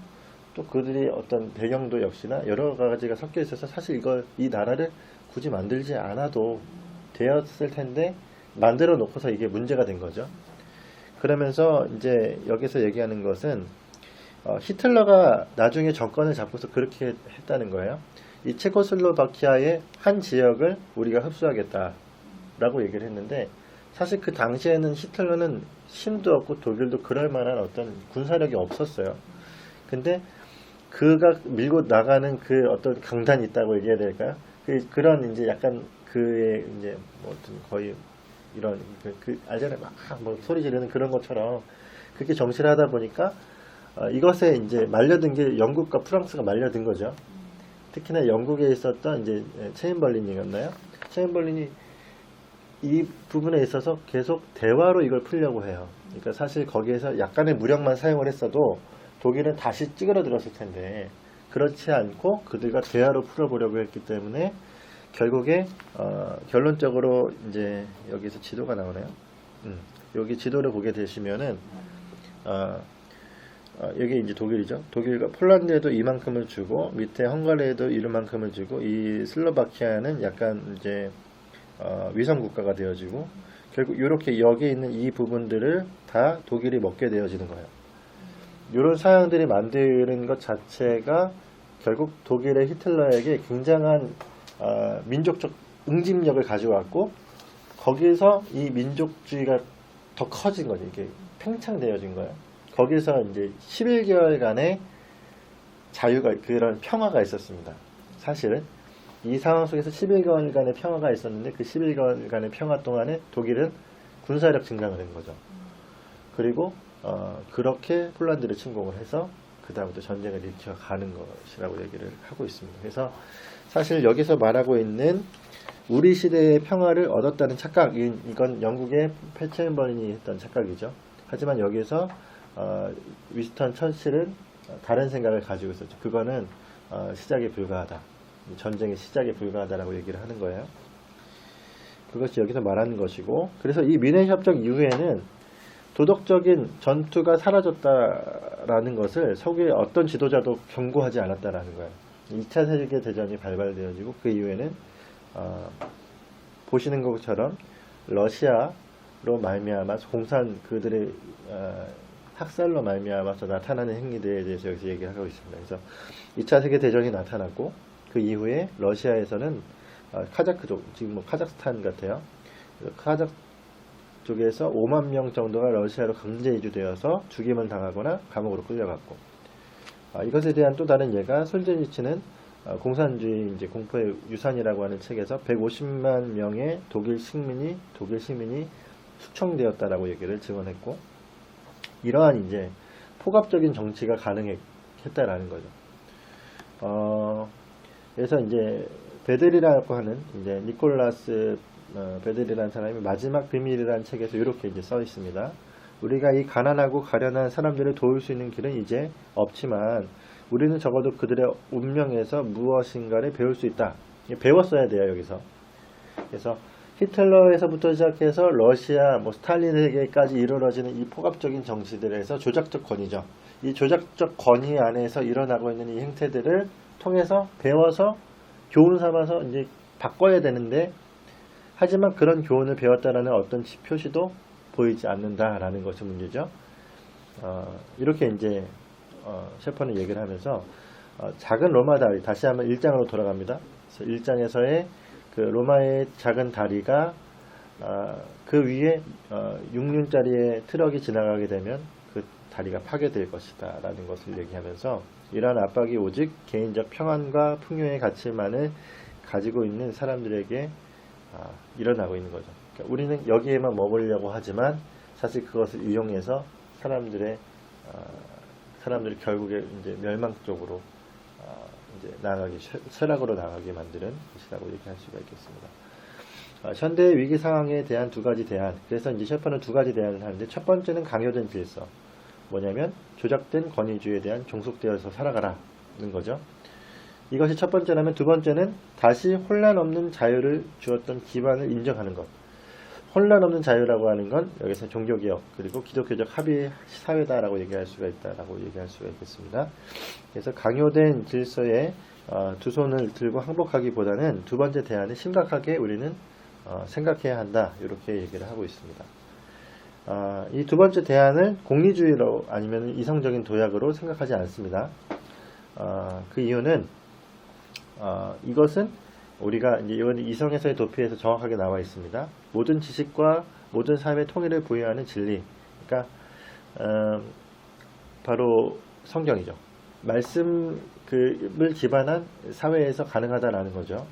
또 그들이 어떤 배경도 역시나 여러 가지가 섞여 있어서 사실 이 나라를 굳이 만들지 않아도 되었을 텐데 만들어 놓고서 이게 문제가 된 거죠. 그러면서 이제 여기서 얘기하는 것은 히틀러가 나중에 정권을 잡고서 그렇게 했다는 거예요. 이 체코슬로바키아의 한 지역을 우리가 흡수하겠다라고 얘기를 했는데 사실 그 당시에는 히틀러는 힘도 없고 독일도 그럴 만한 어떤 군사력이 없었어요. 근데 그가 밀고 나가는 그 어떤 강단이 있다고 얘기해야 될까요? 그런 이제 약간 그의 이제 뭐 거의 이런 알잖아요. 막 뭐 소리 지르는 그런 것처럼 그렇게 정치를 하다 보니까 이것에 이제 말려든 게 영국과 프랑스가 말려든 거죠. 특히나 영국에 있었던 이제 체인벌린이었나요? 체인벌린이 이 부분에 있어서 계속 대화로 이걸 풀려고 해요. 그러니까 사실 거기에서 약간의 무력만 사용을 했어도 독일은 다시 찌그러들었을 텐데 그렇지 않고 그들과 대화로 풀어보려고 했기 때문에 결국에 결론적으로 이제 여기서 지도가 나오네요. 여기 지도를 보게 되시면은 여기 이제 독일이죠. 독일과 폴란드에도 이만큼을 주고 밑에 헝가리에도 이만큼을 주고 이 슬로바키아는 약간 이제 위성 국가가 되어지고 결국 이렇게 여기 있는 이 부분들을 다 독일이 먹게 되어지는 거예요. 이런 사양들이 만드는 것 자체가 결국 독일의 히틀러에게 굉장한 민족적 응집력을 가져왔고 거기에서 이 민족주의가 더 커진 거죠. 이게 팽창되어진 거예요. 거기서 이제 11개월간의 자유가 그런 평화가 있었습니다. 사실은 이 상황 속에서 11개월간의 평화가 있었는데 그 11개월간의 평화 동안에 독일은 군사력 증강을 한 거죠. 그리고 그렇게 폴란드를 침공을 해서 그 다음부터 전쟁을 일으켜가는 것이라고 얘기를 하고 있습니다. 그래서 사실 여기서 말하고 있는 우리 시대의 평화를 얻었다는 착각, 이건 영국의 패체인버린이 했던 착각이죠. 하지만 여기서 위스턴 처칠은 다른 생각을 가지고 있었죠. 그거는 시작에 불과하다. 전쟁의 시작에 불과하다라고 얘기를 하는 거예요. 그것이 여기서 말하는 것이고, 그래서 이 미넨 협정 이후에는 도덕적인 전투가 사라졌다라는 것을 서구의 어떤 지도자도 경고하지 않았다라는 거예요. 2차 세계대전이 발발되어지고 그 이후에는 보시는 것처럼 러시아로 말미암아 그들의 학살로 말미암아서 나타나는 행위들에 대해서 여기서 얘기를 하고 있습니다. 그래서 2차 세계대전이 나타났고 그 이후에 러시아에서는 카자크족, 지금 뭐 카자흐스탄 같아요. 카자흐 쪽에서 5만 명 정도가 러시아로 강제 이주되어서 죽임을 당하거나 감옥으로 끌려갔고, 이것에 대한 또 다른 예가 솔제니츠는 공산주의 이제 공포의 유산이라고 하는 책에서 150만 명의 독일 시민이 숙청되었다라고 얘기를 증언했고, 이러한 이제 폭압적인 정치가 가능했다라는 거죠. 그래서 이제 베들이라고 하는 이제 니콜라스 베들이라는 사람이 마지막 비밀이라는 책에서 이렇게 이제 써 있습니다. 우리가 이 가난하고 가련한 사람들을 도울 수 있는 길은 이제 없지만 우리는 적어도 그들의 운명에서 무엇인가를 배울 수 있다. 배웠어야 돼요, 여기서. 그래서 히틀러에서부터 시작해서 러시아, 뭐 스탈린에게까지 이루어지는 이 폭압적인 정치들에서 조작적 권위죠. 이 조작적 권위 안에서 일어나고 있는 이 행태들을 통해서 배워서 교훈 삼아서 이제 바꿔야 되는데, 하지만 그런 교훈을 배웠다라는 어떤 표시도 보이지 않는다라는 것이 문제죠. 이렇게 이제 셰퍼는 얘기를 하면서 작은 로마 다리, 다시 한번 1장으로 돌아갑니다. 그래서 1장에서의 그 로마의 작은 다리가 그 위에 6륜짜리의 트럭이 지나가게 되면 그 다리가 파괴될 것이다 라는 것을 얘기하면서, 이러한 압박이 오직 개인적 평안과 풍요의 가치만을 가지고 있는 사람들에게 일어나고 있는 거죠. 그러니까 우리는 여기에만 머물려고 하지만 사실 그것을 이용해서 사람들이 결국에 이제 멸망 쪽으로 이제 나가기, 쇠락으로 나가게 만드는 것이라고 얘기할 수가 있겠습니다. 현대 위기 상황에 대한 두 가지 대안. 그래서 이제 셰퍼는 두 가지 대안을 하는데, 첫 번째는 강요된 질서. 뭐냐면 조작된 권위주의에 대한 종속되어서 살아가라는 거죠. 이것이 첫 번째라면, 두 번째는 다시 혼란 없는 자유를 주었던 기반을 인정하는 것. 혼란 없는 자유라고 하는 건 여기서 종교개혁 그리고 기독교적 합의 사회다라고 얘기할 수가 있다라고 얘기할 수가 있겠습니다. 그래서 강요된 질서에 두 손을 들고 항복하기보다는 두 번째 대안을 심각하게 우리는 생각해야 한다, 이렇게 얘기를 하고 있습니다. 이 두 번째 대안을 공리주의로 아니면 이성적인 도약으로 생각하지 않습니다. 그 이유는 이것은 우리가 이제 이성에서의 도피에서 정확하게 나와 있습니다. 모든 지식과 모든 삶의 통일을 부여하는 진리, 그러니까 바로 성경이죠. 말씀을 기반한 사회에서 가능하다라는 거죠.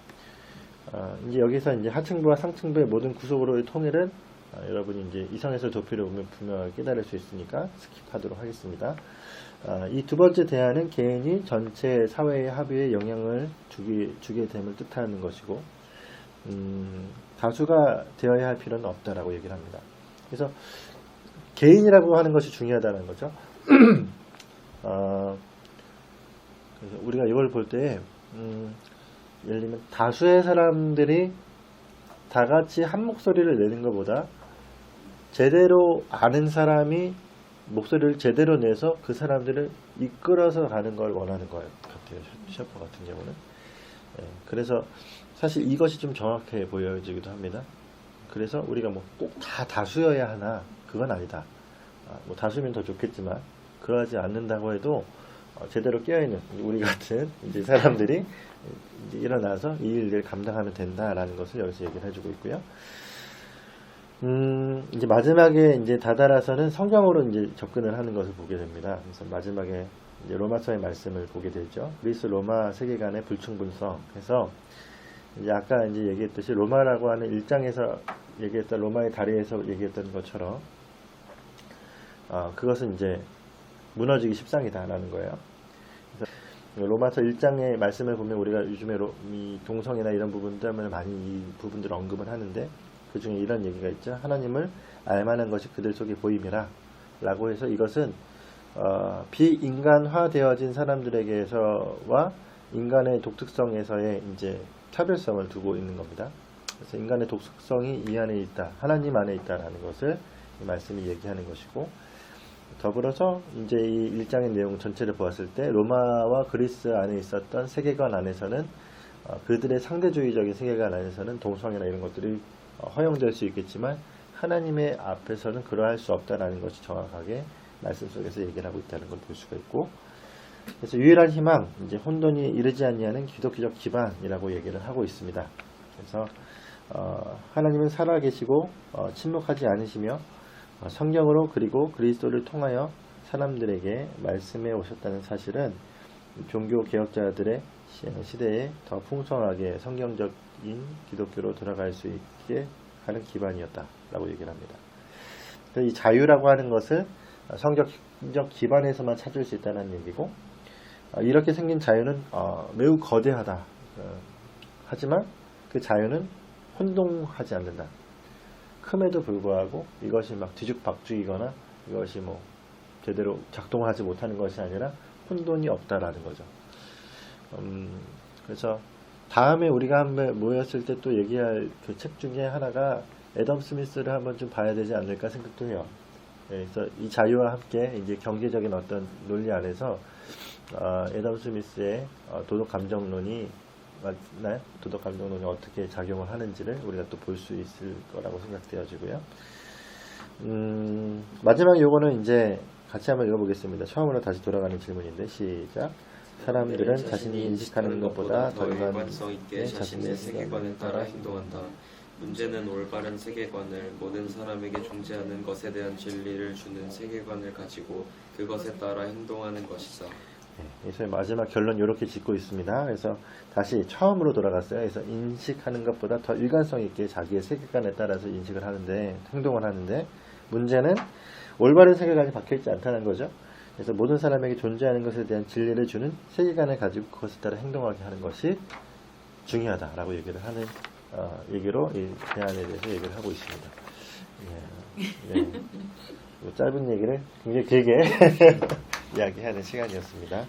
이제 여기서 이제 하층부와 상층부의 모든 구속으로의 통일은 여러분이 이제 이성에서 도피를 보면 분명하게 깨달을 수 있으니까 스킵하도록 하겠습니다. 이 두 번째 대안은 개인이 전체 사회의 합의에 영향을 주게 됨을 뜻하는 것이고, 다수가 되어야 할 필요는 없다라고 얘기를 합니다. 그래서 개인이라고 하는 것이 중요하다는 거죠. 그래서 우리가 이걸 볼 때, 예를 들면 다수의 사람들이 다 같이 한 목소리를 내는 것보다 제대로 아는 사람이 목소리를 제대로 내서 그 사람들을 이끌어서 가는 걸 원하는 것 같아요. 셰퍼 같은 경우는. 그래서 사실 이것이 좀 정확해 보여지기도 합니다. 그래서 우리가 뭐 꼭 다 다수여야 하나, 그건 아니다. 뭐 다수면 더 좋겠지만 그러하지 않는다고 해도 제대로 깨어있는 우리 같은 이제 사람들이 이제 일어나서 이 일을 감당하면 된다라는 것을 여기서 얘기를 해주고 있고요. 이제 마지막에 이제 다다라서는 성경으로 이제 접근을 하는 것을 보게 됩니다. 그래서 마지막에 이제 로마서의 말씀을 보게 되죠. 그리스 로마 세계관의 불충분성. 해서 이제 아까 이제 얘기했듯이 로마라고 하는 1장에서 얘기했던 로마의 다리에서 얘기했던 것처럼 그것은 이제 무너지기 십상이다라는 거예요. 그래서 로마서 1장의 말씀을 보면 우리가 요즘에 이 동성애나 이런 부분 때문에 많이 이 부분들을 언급을 하는데, 그 중에 이런 얘기가 있죠. 하나님을 알만한 것이 그들 속에 보임이라 라고 해서, 이것은 비인간화 되어진 사람들에게서와 인간의 독특성에서의 이제 차별성을 두고 있는 겁니다. 그래서 인간의 독특성이 이 안에 있다, 하나님 안에 있다라는 것을 이 말씀이 얘기하는 것이고, 더불어서 이제 이 1장의 내용 전체를 보았을 때 로마와 그리스 안에 있었던 세계관 안에서는 그들의 상대주의적인 세계관 안에서는 동성애나 이런 것들이 허용될 수 있겠지만 하나님의 앞에서는 그러할 수 없다라는 것이 정확하게 말씀 속에서 얘기를 하고 있다는 걸 볼 수가 있고, 그래서 유일한 희망, 이제 혼돈이 이르지 아니하는 기독교적 기반이라고 얘기를 하고 있습니다. 그래서 하나님은 살아계시고 침묵하지 않으시며 성경으로 그리고 그리스도를 통하여 사람들에게 말씀해 오셨다는 사실은 종교 개혁자들의 시대에 더 풍성하게 성경적인 기독교로 돌아갈 수 있게 하는 기반이었다라고 얘기를 합니다. 이 자유라고 하는 것을 성경적 기반에서만 찾을 수 있다는 얘기고, 이렇게 생긴 자유는 매우 거대하다. 하지만 그 자유는 혼동하지 않는다. 큼에도 불구하고 이것이 막 뒤죽박죽이거나 이것이 뭐 제대로 작동하지 못하는 것이 아니라 혼돈이 없다라는 거죠. 그래서 다음에 우리가 한번 모였을 때 또 얘기할 그 책 중에 하나가 애덤 스미스를 한번 좀 봐야 되지 않을까 생각도 해요. 그래서 이 자유와 함께 이제 경제적인 어떤 논리 안에서 애덤 스미스의 도덕 감정론이 맞나요? 도덕 감정론이 어떻게 작용을 하는지를 우리가 또 볼 수 있을 거라고 생각되어지고요. 마지막 요거는 이제 같이 한번 읽어보겠습니다. 처음으로 다시 돌아가는 질문인데 시작. 사람들은 자신이 인식하는 것보다 더 일관성 있게 자신의 세계관에 따라 행동한다. 문제는 올바른 세계관을 모든 사람에게 존재하는 것에 대한 진리를 주는 세계관을 가지고 그것에 따라 행동하는 것이다. 그래서 마지막 결론 이렇게 짓고 있습니다. 그래서 다시 처음으로 돌아갔어요. 그래서 인식하는 것보다 더 일관성 있게 자기의 세계관에 따라서 인식을 하는데, 행동을 하는데, 문제는 올바른 세계관이 박혀있지 않다는 거죠. 그래서 모든 사람에게 존재하는 것에 대한 진리를 주는 세계관을 가지고 그것에 따라 행동하게 하는 것이 중요하다라고 얘기를 하는 얘기로 이 대안에 대해서 얘기를 하고 있습니다. 짧은 얘기를 굉장히 길게 이야기하는 시간이었습니다.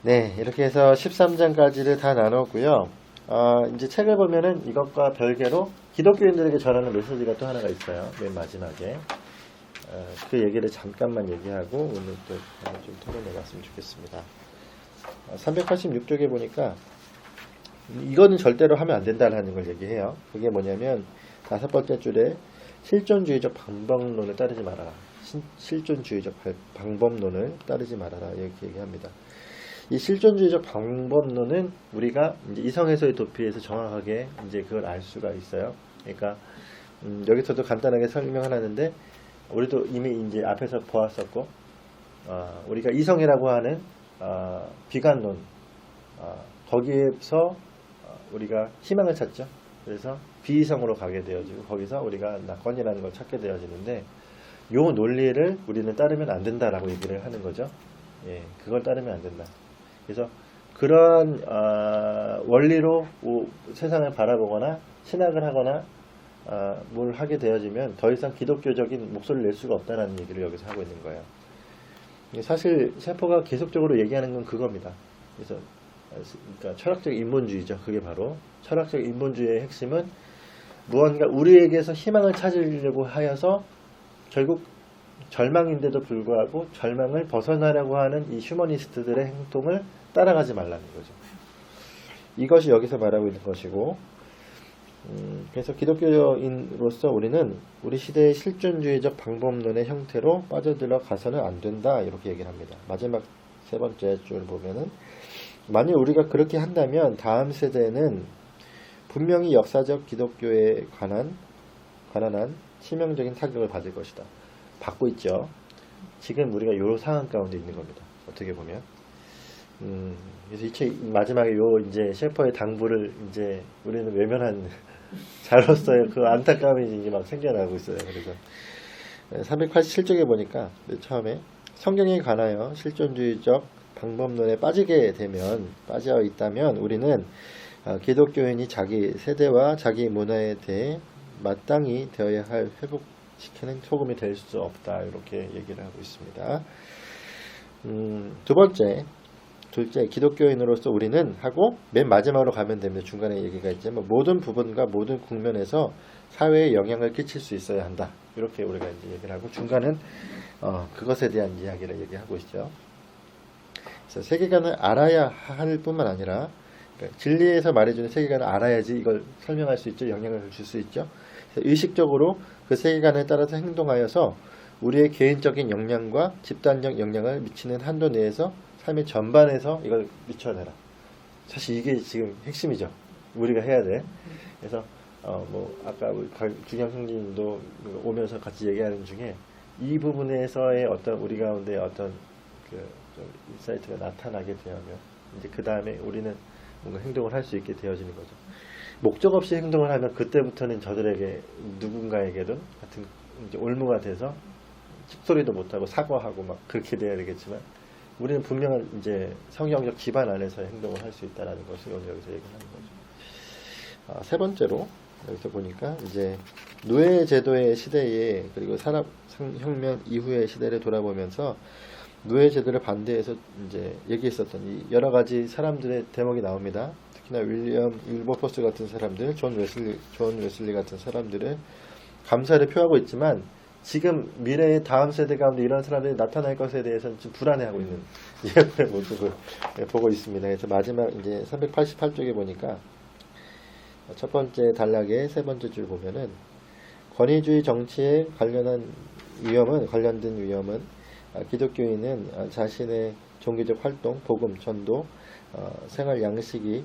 네, 이렇게 해서 13장까지를 다 나눴고요. 이제 책을 보면은 이것과 별개로 기독교인들에게 전하는 메시지가 또 하나가 있어요. 맨 마지막에. 그 얘기를 잠깐만 얘기하고 오늘 또 하나 좀 토론해 봤으면 좋겠습니다. 386쪽에 보니까 이거는 절대로 하면 안 된다는 걸 얘기해요. 그게 뭐냐면 5번째 줄에 실존주의적 방법론을 따르지 말아라. 실존주의적 방법론을 따르지 말아라. 이렇게 얘기합니다. 이 실존주의적 방법론은 우리가 이제 이성에서의 도피에서 정확하게 이제 그걸 알 수가 있어요. 그러니까 여기서도 간단하게 설명을 하는데, 우리도 이미 이제 앞에서 보았었고, 우리가 이성이라고 하는 비관론, 거기에서 우리가 희망을 찾죠. 그래서 비이성으로 가게 되어지고 거기서 우리가 낙관이라는 걸 찾게 되어지는데, 요 논리를 우리는 따르면 안 된다라고 얘기를 하는 거죠. 예, 그걸 따르면 안 된다. 그래서 그런 원리로 세상을 바라보거나 신학을 하거나 뭘 하게 되어지면 더 이상 기독교적인 목소리를 낼 수가 없다는 얘기를 여기서 하고 있는 거예요. 사실 세포가 계속적으로 얘기하는 건 그겁니다. 그래서 그러니까 철학적 인본주의죠. 그게 바로 철학적 인본주의의 핵심은 무언가 우리에게서 희망을 찾으려고 하여서 결국 절망인데도 불구하고 절망을 벗어나려고 하는 이 휴머니스트들의 행동을 따라가지 말라는 거죠. 이것이 여기서 말하고 있는 것이고, 그래서 기독교인으로서 우리는 우리 시대의 실존주의적 방법론의 형태로 빠져들어 가서는 안 된다, 이렇게 얘기를 합니다. 마지막 3번째 줄 보면은, 만약 우리가 그렇게 한다면 다음 세대는 분명히 역사적 기독교에 관한한 치명적인 타격을 받을 것이다. 받고 있죠. 지금 우리가 이 상황 가운데 있는 겁니다. 어떻게 보면. 그래서 이 책 마지막에 요 이제 셰퍼의 당부를 이제 우리는 외면한 자로서의 그 안타까움이 이제 막 생겨나고 있어요. 그래서 387쪽에 보니까 처음에 성경에 관하여 실존주의적 방법론에 빠져 있다면 우리는 기독교인이 자기 세대와 자기 문화에 대해 마땅히 되어야 할 회복시키는 소금이 될 수 없다, 이렇게 얘기를 하고 있습니다. 둘째, 기독교인으로서 우리는 하고 맨 마지막으로 가면 됩니다. 중간에 얘기가 있지만 모든 부분과 모든 국면에서 사회에 영향을 끼칠 수 있어야 한다, 이렇게 우리가 이제 얘기를 하고, 중간은 그것에 대한 이야기를 얘기하고 있죠. 그래서 세계관을 알아야 할 뿐만 아니라, 그러니까 진리에서 말해주는 세계관을 알아야지 이걸 설명할 수 있죠. 영향을 줄 수 있죠. 그래서 의식적으로 그 세계관에 따라서 행동하여서 우리의 개인적인 역량과 집단적 역량을 미치는 한도 내에서 삶의 전반에서 이걸 미쳐내라. 사실 이게 지금 핵심이죠. 우리가 해야 돼. 그래서 뭐 아까 우리 주경 형님도 오면서 같이 얘기하는 중에 이 부분에서의 어떤 우리 가운데 어떤 좀 인사이트가 나타나게 되면 이제 그 다음에 우리는 뭔가 행동을 할 수 있게 되어지는 거죠. 목적 없이 행동을 하면 그때부터는 저들에게 누군가에게도 같은 이제 올무가 돼서 찍소리도 못하고 사과하고 막 그렇게 돼야 되겠지만 우리는 분명한 이제 성경적 기반 안에서 행동을 할 수 있다라는 것을 오늘 여기서 얘기하는 거죠. 세 번째로 여기서 보니까 이제 노예 제도의 시대에 그리고 산업혁명 이후의 시대를 돌아보면서 노예 제도를 반대해서 이제 얘기했었던 이 여러 가지 사람들의 대목이 나옵니다. 특히나 윌리엄 윌버포스 같은 사람들, 존 웨슬리 같은 사람들은 감사를 표하고 있지만 지금 미래의 다음 세대 가운데 이런 사람들이 나타날 것에 대해서는 좀 불안해하고 있는 예의 모습을 보고 있습니다. 그래서 마지막 이제 388쪽에 보니까 첫 번째 단락의 세 번째 줄 보면은 권위주의 정치에 관련된 위험은 기독교인은 자신의 종교적 활동, 복음, 전도, 생활 양식이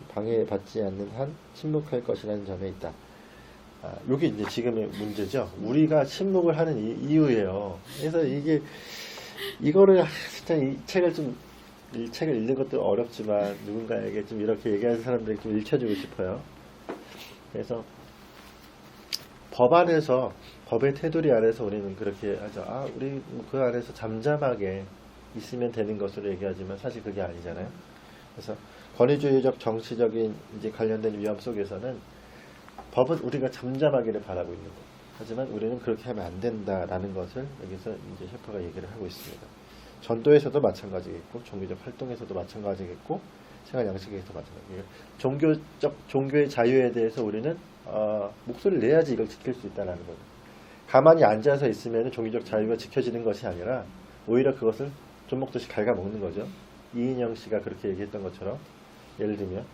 방해받지 않는 한 침묵할 것이라는 점에 있다. 이게 이제 지금의 문제죠. 우리가 침묵을 하는 이유예요. 그래서 이거를 진짜 이 책을 읽는 것도 어렵지만 누군가에게 좀 이렇게 얘기하는 사람들에게 좀 읽혀주고 싶어요. 그래서 법 안에서 법의 테두리 안에서 우리는 그렇게 하죠. 우리 그 안에서 잠잠하게 있으면 되는 것으로 얘기하지만 사실 그게 아니잖아요. 그래서 권위주의적 정치적인 이제 관련된 위험 속에서는 법은 우리가 잠잠하기를 바라고 있는 것. 하지만 우리는 그렇게 하면 안 된다라는 것을 여기서 이제 셰퍼가 얘기를 하고 있습니다. 전도에서도 마찬가지겠고, 종교적 활동에서도 마찬가지겠고, 생활 양식에서도 마찬가지겠고, 종교의 자유에 대해서 우리는 목소리를 내야지 이걸 지킬 수 있다는 거죠. 가만히 앉아서 있으면 종교적 자유가 지켜지는 것이 아니라 오히려 그것을 좀 먹듯이 갉아먹는 거죠. 이인영 씨가 그렇게 얘기했던 것처럼 예를 들면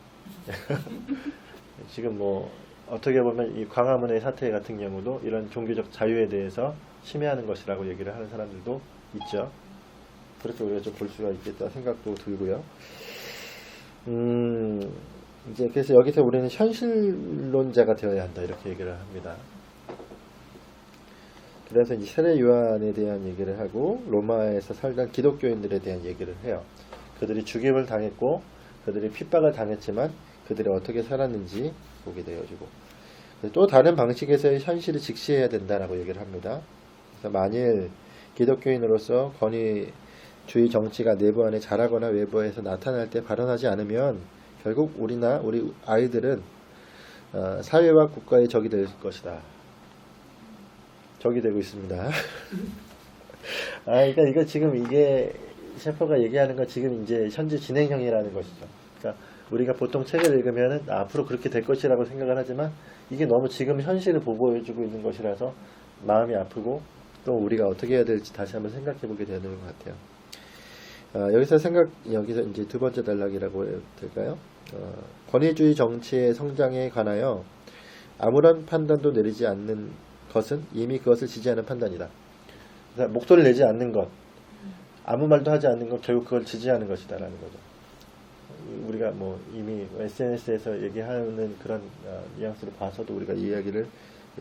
지금 뭐 어떻게 보면 이 광화문의 사태 같은 경우도 이런 종교적 자유에 대해서 침해하는 것이라고 얘기를 하는 사람들도 있죠. 그렇게 우리가 좀 볼 수가 있겠다 생각도 들고요. 이제 그래서 여기서 우리는 현실론자가 되어야 한다 이렇게 얘기를 합니다. 그래서 이제 세례 요한에 대한 얘기를 하고 로마에서 살던 기독교인들에 대한 얘기를 해요. 그들이 죽임을 당했고 그들이 핍박을 당했지만 그들이 어떻게 살았는지 보게 되어지고 또 다른 방식에서의 현실을 직시해야 된다라고 얘기를 합니다. 그래서 만일 기독교인으로서 권위주의 정치가 내부 안에 자라거나 외부에서 나타날 때 발언하지 않으면 결국 우리나 우리 아이들은 사회와 국가의 적이 될 것이다. 적이 되고 있습니다. 그러니까 이거 지금 이게 셰퍼가 얘기하는 건 지금 이제 현재 진행형이라는 것이죠. 그러니까 우리가 보통 책을 읽으면은 앞으로 그렇게 될 것이라고 생각을 하지만 이게 너무 지금 현실을 보여주고 있는 것이라서 마음이 아프고 또 우리가 어떻게 해야 될지 다시 한번 생각해 보게 되는 것 같아요. 여기서 이제 두 번째 단락이라고 해도 될까요? 권위주의 정치의 성장에 관하여 아무런 판단도 내리지 않는 것은 이미 그것을 지지하는 판단이다. 그래서 목소리를 내지 않는 것, 아무 말도 하지 않는 것, 결국 그걸 지지하는 것이다라는 거죠. 우리가 뭐 이미 SNS에서 얘기하는 그런 뉘앙스를 봐서도 우리가 이 이야기를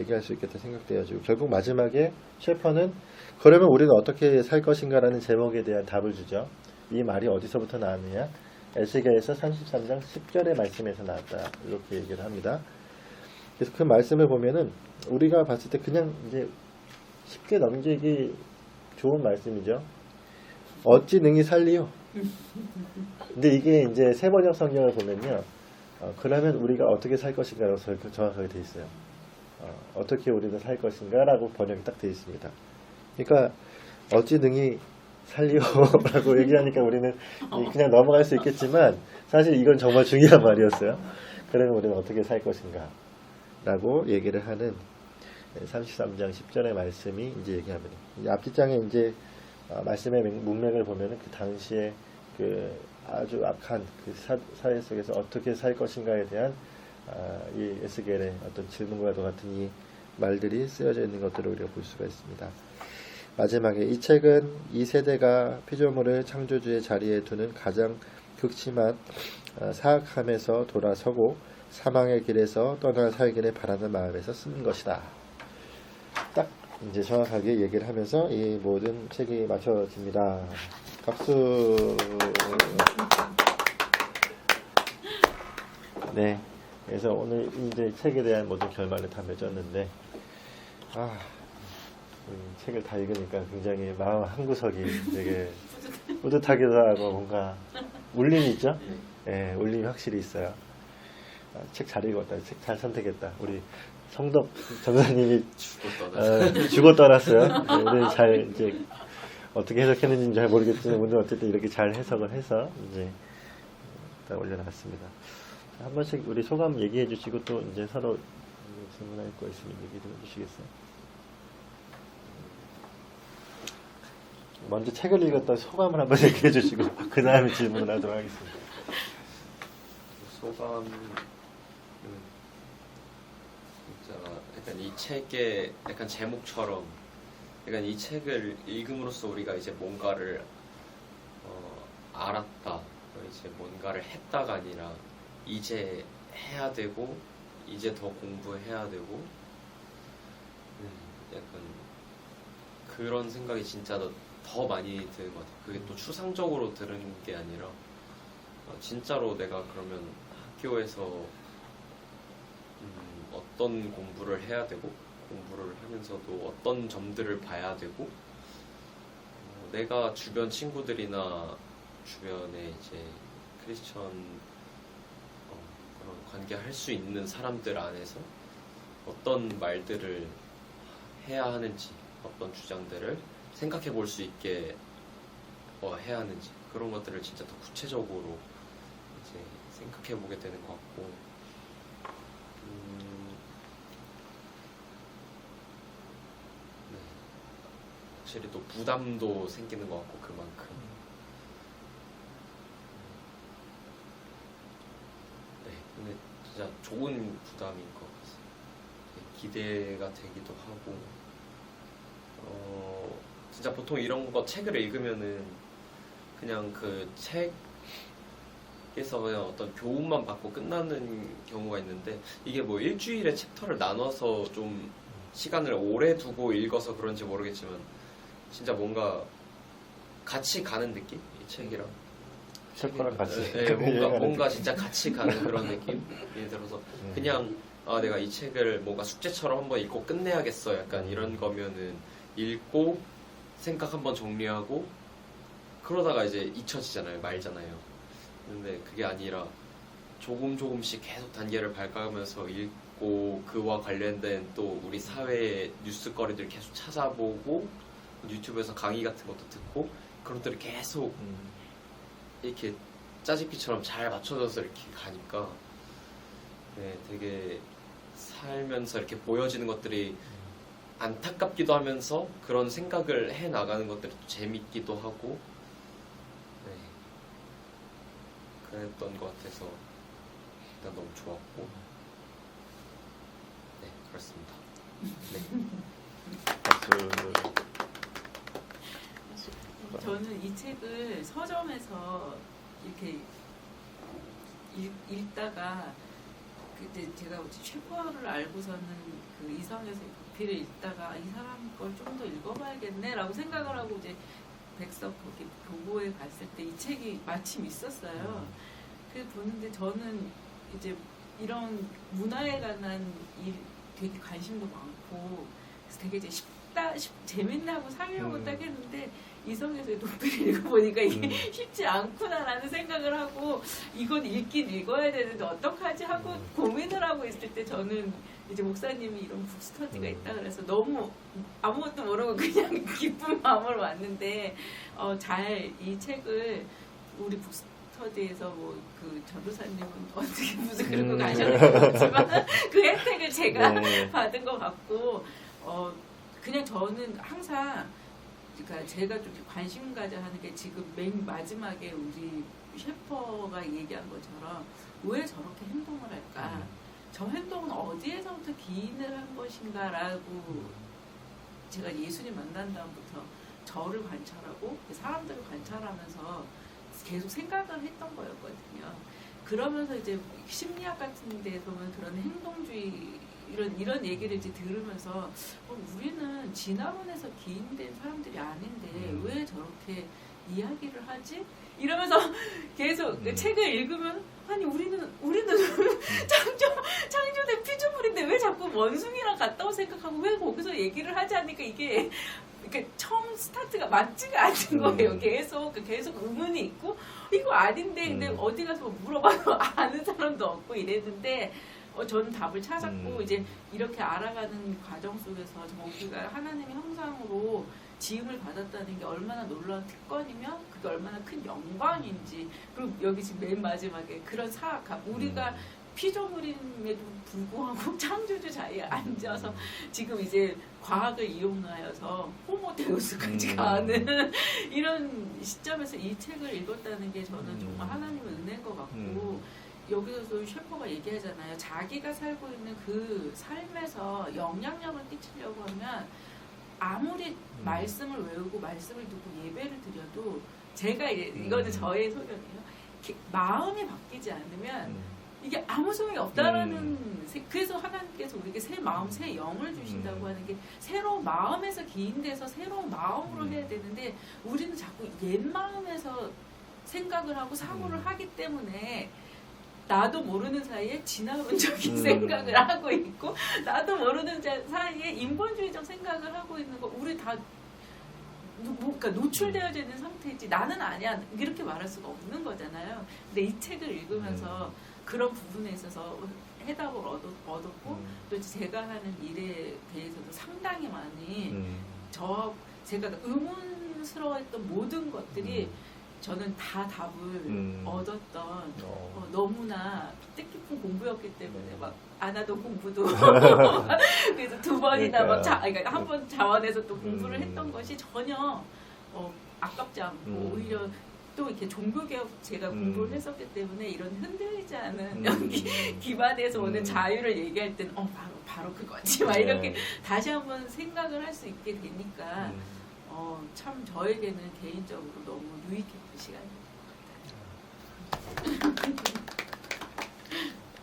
얘기할 수 있겠다 생각되어지고 결국 마지막에 셰퍼는 그러면 우리가 어떻게 살 것인가라는 제목에 대한 답을 주죠. 이 말이 어디서부터 나왔느냐? 에스겔서 33장 10절의 말씀에서 나왔다. 이렇게 얘기를 합니다. 그래서 그 말씀을 보면은 우리가 봤을 때 그냥 이제 쉽게 넘기기 좋은 말씀이죠. 어찌 능히 살리요? 근데 이게 이제 세번역 성경을 보면요. 그러면 우리가 어떻게 살 것인가라고 정확하게 되어 있어요. 어떻게 우리는 살 것인가라고 번역이 딱 되어 있습니다. 그러니까 어찌 능히 살리요 라고 얘기하니까 우리는 그냥 넘어갈 수 있겠지만 사실 이건 정말 중요한 말이었어요. 그러면 우리는 어떻게 살 것인가 라고 얘기를 하는 33장 10절의 말씀이 이제 얘기합니다. 앞뒷장에 이제 말씀의 문맥을 보면은 그 당시에 그 아주 악한 그 사회 속에서 어떻게 살 것인가에 대한 이 에스겔의 어떤 질문과도 같은 이 말들이 쓰여져 있는 것들을 우리가 볼 수가 있습니다. 마지막에 이 책은 이 세대가 피조물을 창조주의 자리에 두는 가장 극심한 사악함에서 돌아서고 사망의 길에서 떠나 살기를 바라는 마음에서 쓴 것이다. 딱 이제 정확하게 얘기를 하면서 이 모든 책이 마쳐집니다. 박수. 네. 그래서 오늘 이제 책에 대한 모든 결말을 다 맺었는데, 책을 다 읽으니까 굉장히 마음 한구석이 되게 뿌듯하기도 하고 뭔가 울림이 있죠? 예, 울림이 확실히 있어요. 책 잘 읽었다, 책 잘 선택했다. 우리 성덕 전사님이 죽어 떠났어요. 네, 우리 잘 이제 어떻게 해석했는지는 잘 모르겠지만 오늘 어쨌든 이렇게 잘 해석을 해서 이제 다 올려놨습니다. 한 번씩 우리 소감 얘기해 주시고 또 이제 서로 질문할 거 있으면 얘기 좀 해주시겠어요? 먼저 책을 읽었다 소감을 한번 얘기해 주시고 그 다음에 질문을 하도록 하겠습니다. 소감 진짜 약간 이 책의 약간 제목처럼 약간 이 책을 읽음으로써 우리가 이제 뭔가를 알았다, 이제 뭔가를 했다가 아니라 이제 해야 되고 이제 더 공부해야 되고 약간 그런 생각이 진짜 더 많이 드는 것 같아요. 그게 또 추상적으로 들은 게 아니라 진짜로 내가 그러면 학교에서 어떤 공부를 해야 되고 공부를 하면서도 어떤 점들을 봐야 되고 내가 주변 친구들이나 주변에 이제 크리스천 그런 관계할 수 있는 사람들 안에서 어떤 말들을 해야 하는지 어떤 주장들을 생각해 볼 수 있게 해야 하는지 그런 것들을 진짜 더 구체적으로 이제 생각해 보게 되는 것 같고 네. 확실히 또 부담도 생기는 것 같고 그만큼 네 근데 진짜 좋은 부담인 것 같습니다. 기대가 되기도 하고 진짜 보통 이런 거 책을 읽으면은 그냥 그 책에서 그냥 어떤 교훈만 받고 끝나는 경우가 있는데 이게 뭐 일주일에 챕터를 나눠서 좀 시간을 오래 두고 읽어서 그런지 모르겠지만 진짜 뭔가 같이 가는 느낌? 이 책이랑 책과랑 같이 네, 뭔가 진짜 같이 가는 그런 느낌이 들어서 그냥 내가 이 책을 뭔가 숙제처럼 한번 읽고 끝내야겠어 약간 이런 거면은 읽고 생각 한번 정리하고 그러다가 이제 잊혀지잖아요, 말잖아요. 근데 그게 아니라 조금씩 계속 단계를 밟아가면서 읽고 그와 관련된 또 우리 사회의 뉴스거리들 계속 찾아보고 유튜브에서 강의 같은 것도 듣고 그런 것들이 계속 이렇게 짜집기처럼 잘 맞춰져서 이렇게 가니까 네, 되게 살면서 이렇게 보여지는 것들이 안타깝기도 하면서 그런 생각을 해 나가는 것들이 또 재밌기도 하고 네, 그랬던 것 같아서 일단 너무 좋았고 네 그렇습니다. 네. 저는 이 책을 서점에서 이렇게 읽다가 그때 제가 셰퍼를 알고서는 그 이성에서 부피를 읽다가 이 사람 걸 좀 더 읽어봐야겠네라고 생각을 하고 이제 백석 거기 교보에 갔을 때 이 책이 마침 있었어요. 그래서 보는데 저는 이제 이런 문화에 관한 일 되게 관심도 많고 그래서 되게 이제 재밌나고 살려고 딱 했는데 이성에서의 도피를 읽어보니까 이게 쉽지 않구나라는 생각을 하고 이건 읽긴 읽어야 되는데 어떡하지 하고 고민을 하고 있을 때 저는 이제 목사님이 이런 북스터디가 있다 그래서 너무 아무것도 모르고 그냥 기쁜 마음으로 왔는데 잘 이 책을 우리 북스터디에서 뭐 그 전도사님은 어떻게 무슨 그런 거 가셨는지 모르지만 그 혜택을 제가 받은 것 같고 그냥 저는 항상 그러니까 제가 좀 관심 가져 하는 게 지금 맨 마지막에 우리 셰퍼가 얘기한 것처럼 왜 저렇게 행동을 할까? 저 행동은 어디에서부터 기인을 한 것인가라고 제가 예수님 만난 다음부터 저를 관찰하고 사람들을 관찰하면서 계속 생각을 했던 거였거든요. 그러면서 이제 심리학 같은 데 보면 그런 행동주의 이런 얘기를 이제 들으면서 우리는 진화론에서 기인된 사람들이 아닌데 왜 저렇게 이야기를 하지? 이러면서 계속 그 책을 읽으면 아니 우리는 창조된 피조물인데 왜 자꾸 원숭이랑 같다고 생각하고 왜 거기서 얘기를 하지 않으니까 이게 처음 스타트가 맞지가 않는 거예요. 계속 의문이 있고 이거 아닌데 근데 어디 가서 물어봐도 아는 사람도 없고 이랬는데 저는 답을 찾았고 이제 이렇게 알아가는 과정 속에서 우리가 하나님의 형상으로 지음을 받았다는 게 얼마나 놀라운 특권이며 그게 얼마나 큰 영광인지 그리고 여기 지금 맨 마지막에 그런 사악함 우리가 피조물임에도 불구하고 창조주자리에 앉아서 지금 이제 과학을 이용하여서 호모데우스까지 가는 이런 시점에서 이 책을 읽었다는 게 저는 정말 하나님의 은혜인 것 같고 여기서도 셰퍼가 얘기하잖아요. 자기가 살고 있는 그 삶에서 영향력을 끼치려고 하면 아무리 말씀을 외우고 말씀을 듣고 예배를 드려도 제가 이거는 저의 소견이에요. 마음이 바뀌지 않으면 이게 아무 소용이 없다라는 그래서 하나님께서 우리에게 새 마음, 새 영을 주신다고 하는 게 새로운 마음에서 기인돼서 새로운 마음으로 해야 되는데 우리는 자꾸 옛 마음에서 생각을 하고 사고를 하기 때문에 나도 모르는 사이에 진화론적인 생각을 하고 있고 나도 모르는 사이에 인본주의적 생각을 하고 있는 거 우리 다 그러니까 노출되어져 있는 상태이지 나는 아니야 이렇게 말할 수가 없는 거잖아요. 근데 이 책을 읽으면서 그런 부분에 있어서 해답을 얻었고 또 제가 하는 일에 대해서도 상당히 많이 제가 의문스러워했던 모든 것들이 저는 다 답을 얻었던 너무나 뜻깊은 공부였기 때문에 막 안 하던 공부도 그래서 두 번이나 그러니까 한 번 자원해서 또 공부를 했던 것이 전혀 아깝지 않고 오히려 또 이렇게 종교개혁 제가 공부를 했었기 때문에 이런 흔들리지 않은 여기 기반에서 오는 자유를 얘기할 때는 바로 그거지 막 이렇게 다시 한번 생각을 할 수 있게 되니까 참 저에게는 개인적으로 너무 유익했던 시간이었던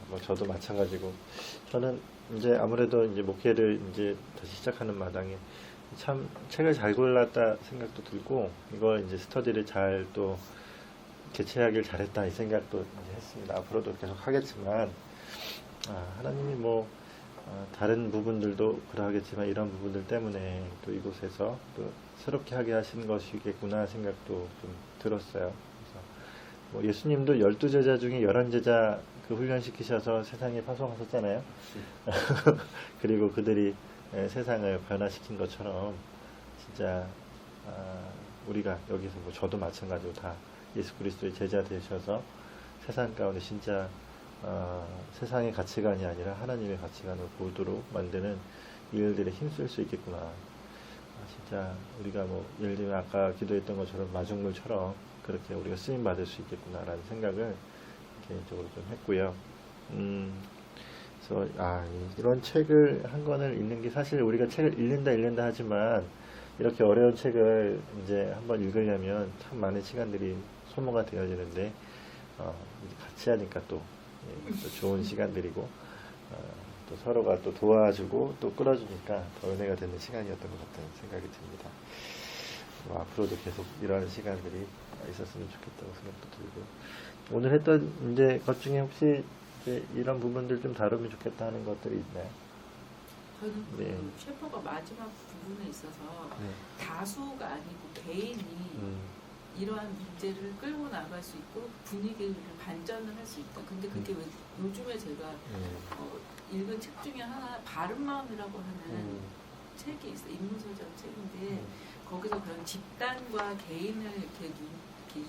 뭐 저도 마찬가지고 저는 이제 아무래도 이제 목회를 이제 다시 시작하는 마당에 참 책을 잘 골랐다 생각도 들고 이걸 이제 스터디를 잘 또 개최하길 잘했다 이 생각도 이제 했습니다. 앞으로도 계속 하겠지만 하나님이 뭐 다른 부분들도 그러하겠지만 이런 부분들 때문에 또 이곳에서 또 새롭게 하게 하신 것이겠구나 생각도 좀 들었어요. 그래서 뭐 예수님도 12제자 중에 11제자 그 훈련시키셔서 세상에 파송하셨잖아요. 그리고 그들이 세상을 변화시킨 것처럼 진짜 우리가 여기서 뭐 저도 마찬가지로 다 예수 그리스도의 제자 되셔서 세상 가운데 진짜 세상의 가치관이 아니라 하나님의 가치관을 보도록 만드는 일들에 힘쓸 수 있겠구나. 진짜 우리가 뭐 예를 들면 아까 기도했던 것처럼 마중물처럼 그렇게 우리가 쓰임 받을 수 있겠구나라는 생각을 개인적으로 좀 했고요. 그래서 이런 책을 한 권을 읽는 게 사실 우리가 책을 읽는다 하지만 이렇게 어려운 책을 이제 한번 읽으려면 참 많은 시간들이 소모가 되어지는데 같이 하니까 또 좋은 시간들이고 또 서로가 또 도와주고 또 끌어주니까 더 은혜가 되는 시간이었던 것 같다는 생각이 듭니다. 앞으로도 계속 이러한 시간들이 있었으면 좋겠다고 생각도 들고 오늘 했던 이제 것 중에 혹시 이제 이런 부분들 좀 다루면 좋겠다 하는 것들이 있나요? 저는 셰퍼가 마지막 부분에 있어서 다수가 아니고 개인이 이러한 문제를 끌고 나갈 수 있고 분위기를 반전을 할 수 있다. 근데 그게 왜 요즘에 제가 읽은 책 중에 하나 바른마음이라고 하는 책이 있어요. 인문서적 책인데 거기서 그런 집단과 개인을 이렇게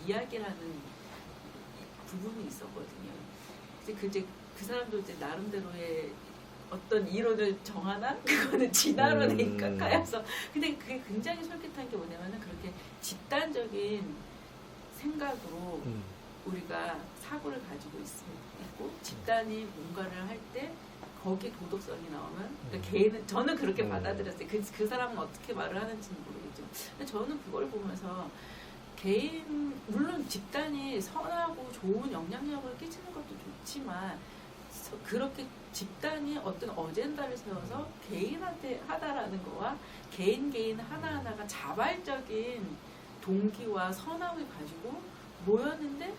이야기를 하는 부분이 있었거든요. 이제 그 사람도 이제 나름대로의 어떤 이론을 정하나 그거는 진화론에 입각하여서 근데 그게 굉장히 솔깃한 게 뭐냐면은 그렇게 집단적인 생각으로 우리가 사고를 가지고 있고 집단이 뭔가를 할 때 거기에 도덕성이 나오면 그러니까 개인은 저는 그렇게 받아들였어요. 그 사람은 어떻게 말을 하는지는 모르겠지만 근데 저는 그걸 보면서 개인 물론 집단이 선하고 좋은 영향력을 끼치는 것도 좋지만 그렇게 집단이 어떤 어젠다를 세워서 개인한테 하다라는 거와 개인 하나하나가 자발적인 동기와 선함을 가지고 모였는데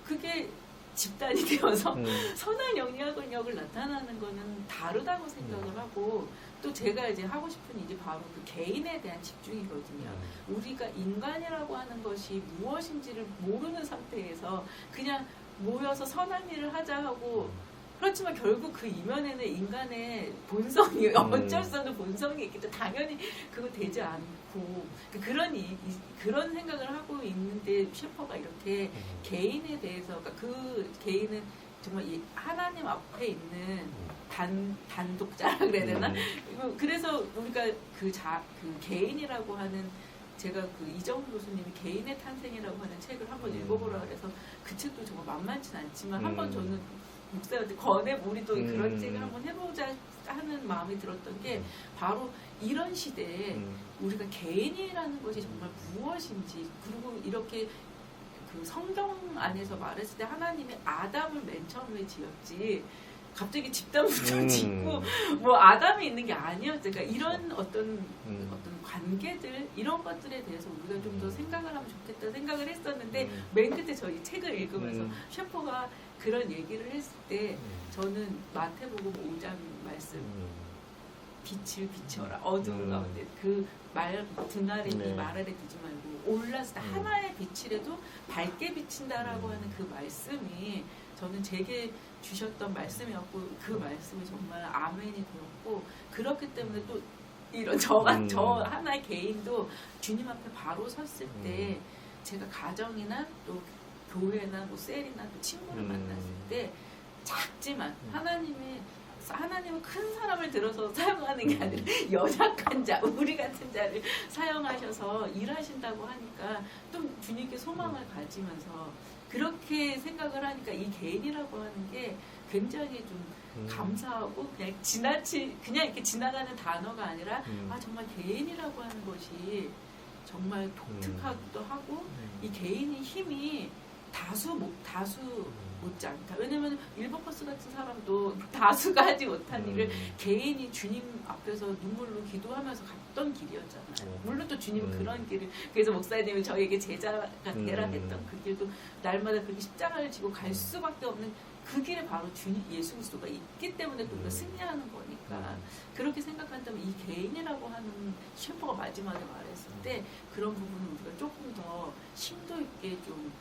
그게 집단이 되어서 선한 영향력을 나타나는 거는 다르다고 생각을 하고 또 제가 이제 하고 싶은 일이 바로 그 개인에 대한 집중이거든요. 우리가 인간이라고 하는 것이 무엇인지를 모르는 상태에서 그냥 모여서 선한 일을 하자 하고 그렇지만 결국 그 이면에는 인간의 본성이 어쩔 수 없는 본성이 있기 때문에 당연히 그거 되지 않고 그런 생각을 하고 있는데 셰퍼가 이렇게 개인에 대해서 그러니까 그 개인은 정말 이 하나님 앞에 있는 단독자라 그래야 되나? 그래서 우리가 그 개인이라고 하는 제가 그 이정훈 교수님이 개인의 탄생이라고 하는 책을 한번 읽어보라 그래서 그 책도 정말 만만치 않지만 한번 저는 목사한테 우리도 그런 책을 한번 해보자 하는 마음이 들었던 게 바로 이런 시대에 우리가 개인이라는 것이 정말 무엇인지 그리고 이렇게 그 성경 안에서 말했을 때 하나님이 아담을 맨 처음에 지었지 갑자기 집단부터 짓고 뭐 아담이 있는 게 아니었어요. 그러니까 이런 어떤 관계들 이런 것들에 대해서 우리가 좀 더 생각을 하면 좋겠다 생각을 했었는데 맨 끝에 저희 책을 읽으면서 셰퍼가 그런 얘기를 했을 때 저는 마태복음 5장 말씀 빛을 비춰라 어두운 가운데 그 말 등아래 말 아래 두지 말고 올라서 하나의 빛이라도 밝게 비친다라고 하는 그 말씀이 저는 제게 주셨던 말씀이었고 그 말씀이 정말 아멘이 되었고 그렇기 때문에 또 이런 저 하나의 개인도 주님 앞에 바로 섰을 때 제가 가정이나 또 교회나 뭐 셀이나 또 친구를 만났을 때 작지만 하나님은 큰 사람을 들어서 사용하는 게 아니라 연약한 자, 우리 같은 자를 사용하셔서 일하신다고 하니까 또 주님께 소망을 가지면서 그렇게 생각을 하니까 이 개인이라고 하는 게 굉장히 좀 감사하고 그냥 이렇게 지나가는 단어가 아니라 정말 개인이라고 하는 것이 정말 독특하기도 하고 이 개인의 힘이 다수 못지 않다. 왜냐면 일버커스 같은 사람도 다수가 하지 못한 일을 개인이 주님 앞에서 눈물로 기도하면서 갔던 길이었잖아요. 물론 또 주님은 그런 길을 그래서 목사님이 저에게 제자가 되라 했던 그 길도 날마다 그렇게 십자가를 지고 갈 수밖에 없는 그 길에 바로 주님 예수 그리스도가 있기 때문에 또 우리가 승리하는 거니까 그렇게 생각한다면 이 개인이라고 하는 셰퍼가 마지막에 말했을 때 그런 부분을 우리가 조금 더 심도 있게 좀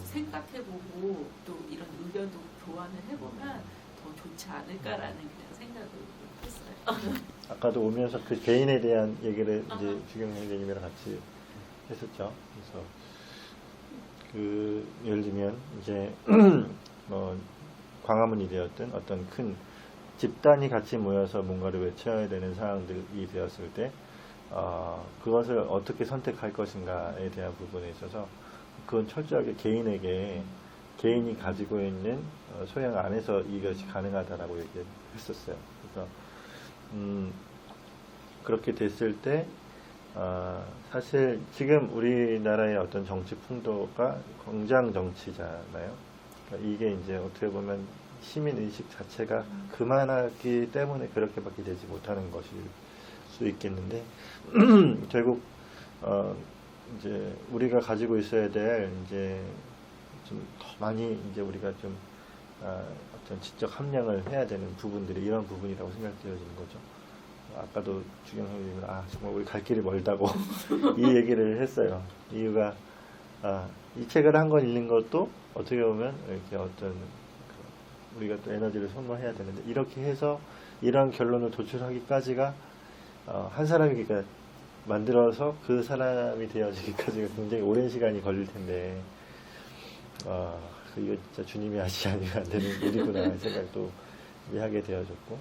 생각해보고 또 이런 의견도 교환을 해보면 더 좋지 않을까라는 그런 생각을 했어요. 아까도 오면서 그 개인에 대한 얘기를 이제 주경 선생님이랑 같이 했었죠. 그래서 그 예를 들면 이제 뭐 광화문이 되었든 어떤 큰 집단이 같이 모여서 뭔가를 외쳐야 되는 상황들이 되었을 때 그것을 어떻게 선택할 것인가에 대한 부분에 있어서 그건 철저하게 개인에게 개인이 가지고 있는 소양 안에서 이것이 가능하다라고 얘기를 했었어요. 그래서 그렇게 됐을 때 사실 지금 우리나라의 어떤 정치 풍토가 공장 정치잖아요. 그러니까 이게 이제 어떻게 보면 시민 의식 자체가 그만하기 때문에 그렇게밖에 되지 못하는 것일 수 있겠는데 결국 이제 우리가 가지고 있어야 될 이제 좀 더 많이 이제 우리가 좀 어떤 지적 함량을 해야 되는 부분들이 이런 부분이라고 생각되어지는 거죠. 아까도 주경 선생님은 정말 우리 갈 길이 멀다고 이 얘기를 했어요. 이유가 이 책을 한 권 읽는 것도 어떻게 보면 이렇게 어떤 우리가 또 에너지를 소모해야 되는데 이렇게 해서 이런 결론을 도출하기까지가 한 사람이 그러니까 만들어서 그 사람이 되어지기까지가 굉장히 오랜 시간이 걸릴 텐데 이거 진짜 주님이 하시지 않으면 안 되는 일이구나 하는 생각도 하게 되어졌고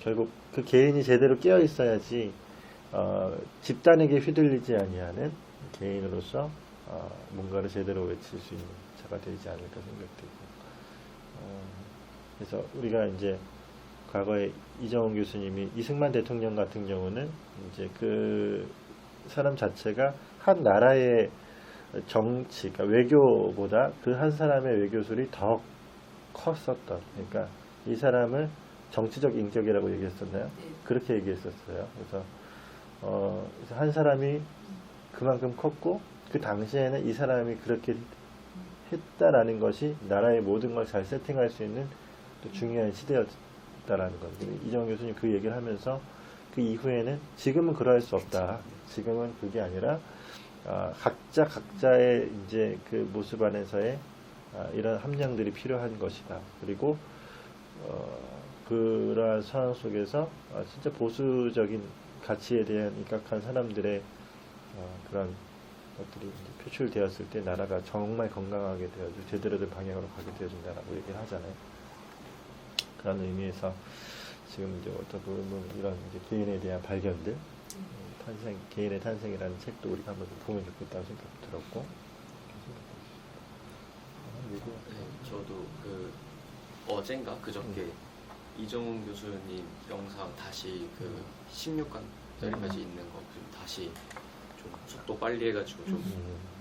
결국 그 개인이 제대로 깨어 있어야지 집단에게 휘둘리지 아니하는 개인으로서 뭔가를 제대로 외칠 수 있는 자가 되지 않을까 생각되고 그래서 우리가 이제 과거에 이정훈 교수님이 이승만 대통령 같은 경우는 이제 그 사람 자체가 한 나라의 정치, 그러니까 외교보다 그 한 사람의 외교술이 더 컸었던, 그러니까 이 사람을 정치적 인격이라고 얘기했었나요? 네. 그렇게 얘기했었어요. 그래서 그래서 한 사람이 그만큼 컸고 그 당시에는 이 사람이 그렇게 했다라는 것이 나라의 모든 걸 잘 세팅할 수 있는 또 중요한 시대였다라는 것. 이정훈 교수님 그 얘기를 하면서 그 이후에는 지금은 그럴 수 없다. 지금은 그게 아니라 각자의 이제 그 모습 안에서의 이런 함량들이 필요한 것이다. 그리고 그러한 상황 속에서 진짜 보수적인 가치에 대한 입각한 사람들의 그런 것들이 이제 표출되었을 때 나라가 정말 건강하게 되어지고 제대로 된 방향으로 가게 되어진다라고 얘기를 하잖아요. 그런 의미에서 지금 이제 어떤 보면 이런 이제 개인에 대한 발견들, 개인의 탄생이라는 책도 우리가 한번 보면 좋겠다는 생각도 들었고. 네, 저도 그 어젠가 그저께 이정훈 교수님 영상 다시 그 16강까지 있는 거 다시 좀 속도 빨리 해가지고 좀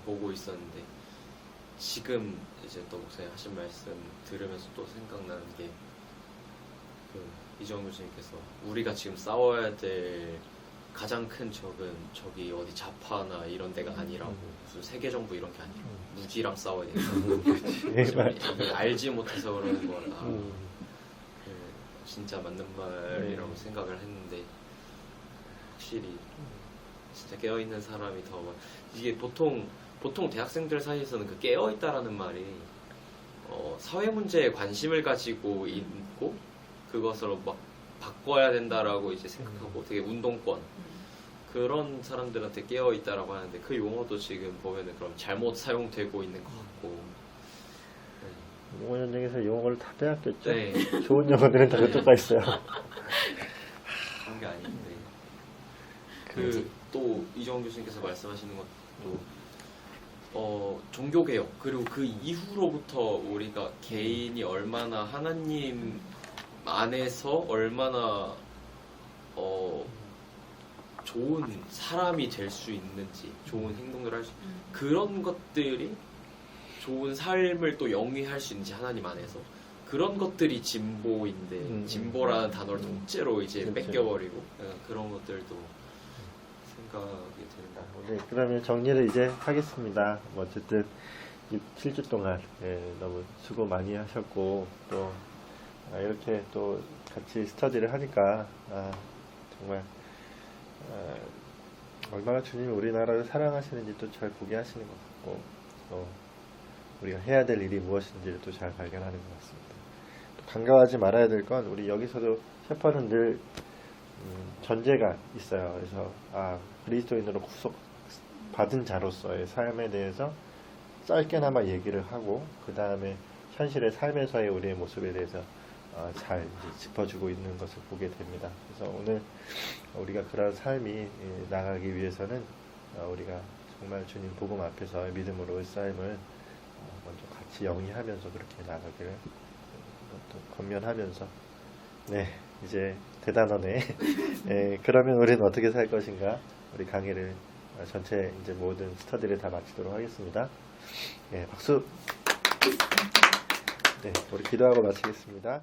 보고 있었는데 지금 이제 또 목사님 하신 말씀 들으면서 또 생각나는 게 그 이정훈 교수님께서 우리가 지금 싸워야 될 가장 큰 적은 저기 어디 좌파나 이런 데가 아니라고 무슨 세계 정부 이런 게 아니라 무지랑 싸워야 된다. 알지 못해서 그러는 거라 그 진짜 맞는 말이라고 생각을 했는데 확실히 진짜 깨어있는 사람이 더 이게 보통 대학생들 사이에서는 그 깨어있다라는 말이 사회 문제에 관심을 가지고 있고 그것으로 막 바꿔야 된다라고 이제 생각하고 되게 운동권 그런 사람들한테 깨어 있다라고 하는데 그 용어도 지금 보면은 그럼 잘못 사용되고 있는 것 같고. 용어 전쟁에서 용어를 다 빼앗겼죠. 네. 좋은 용어들은 다 그쪽가 있어요. 그런 게 아닌데. 그 또 이정훈 교수님께서 말씀하시는 것도 종교개혁 그리고 그 이후로부터 우리가 개인이 얼마나 하나님 안에서 얼마나 좋은 사람이 될 수 있는지 좋은 행동을 할 수 그런 것들이 좋은 삶을 또 영위할 수 있는지 하나님 안에서 그런 것들이 진보인데 진보라는 단어를 통째로 이제 그렇죠. 뺏겨버리고 그런 것들도 생각이 드는 것 같아요. 네, 그러면 정리를 이제 하겠습니다. 뭐 어쨌든 7주 동안 너무 수고 많이 하셨고 또 이렇게 또 같이 스터디를 하니까 정말 얼마나 주님이 우리나라를 사랑하시는지 또 잘 보게 하시는 것 같고 또 우리가 해야 될 일이 무엇인지를 또 잘 발견하는 것 같습니다. 또 간과하지 말아야 될 건 우리 여기서도 셰퍼는 늘 전제가 있어요. 그래서 그리스도인으로 구속 받은 자로서의 삶에 대해서 짧게나마 얘기를 하고 그 다음에 현실의 삶에서의 우리의 모습에 대해서 잘 이제 짚어주고 있는 것을 보게 됩니다. 그래서 오늘 우리가 그런 삶이 나가기 위해서는 우리가 정말 주님 복음 앞에서 믿음으로의 삶을 먼저 같이 영위하면서 그렇게 나가기를 또 권면하면서 이제 대단하네. 그러면 우리는 어떻게 살 것인가? 우리 강의를 전체 이제 모든 스터디를 다 마치도록 하겠습니다. 박수. 우리 기도하고 마치겠습니다.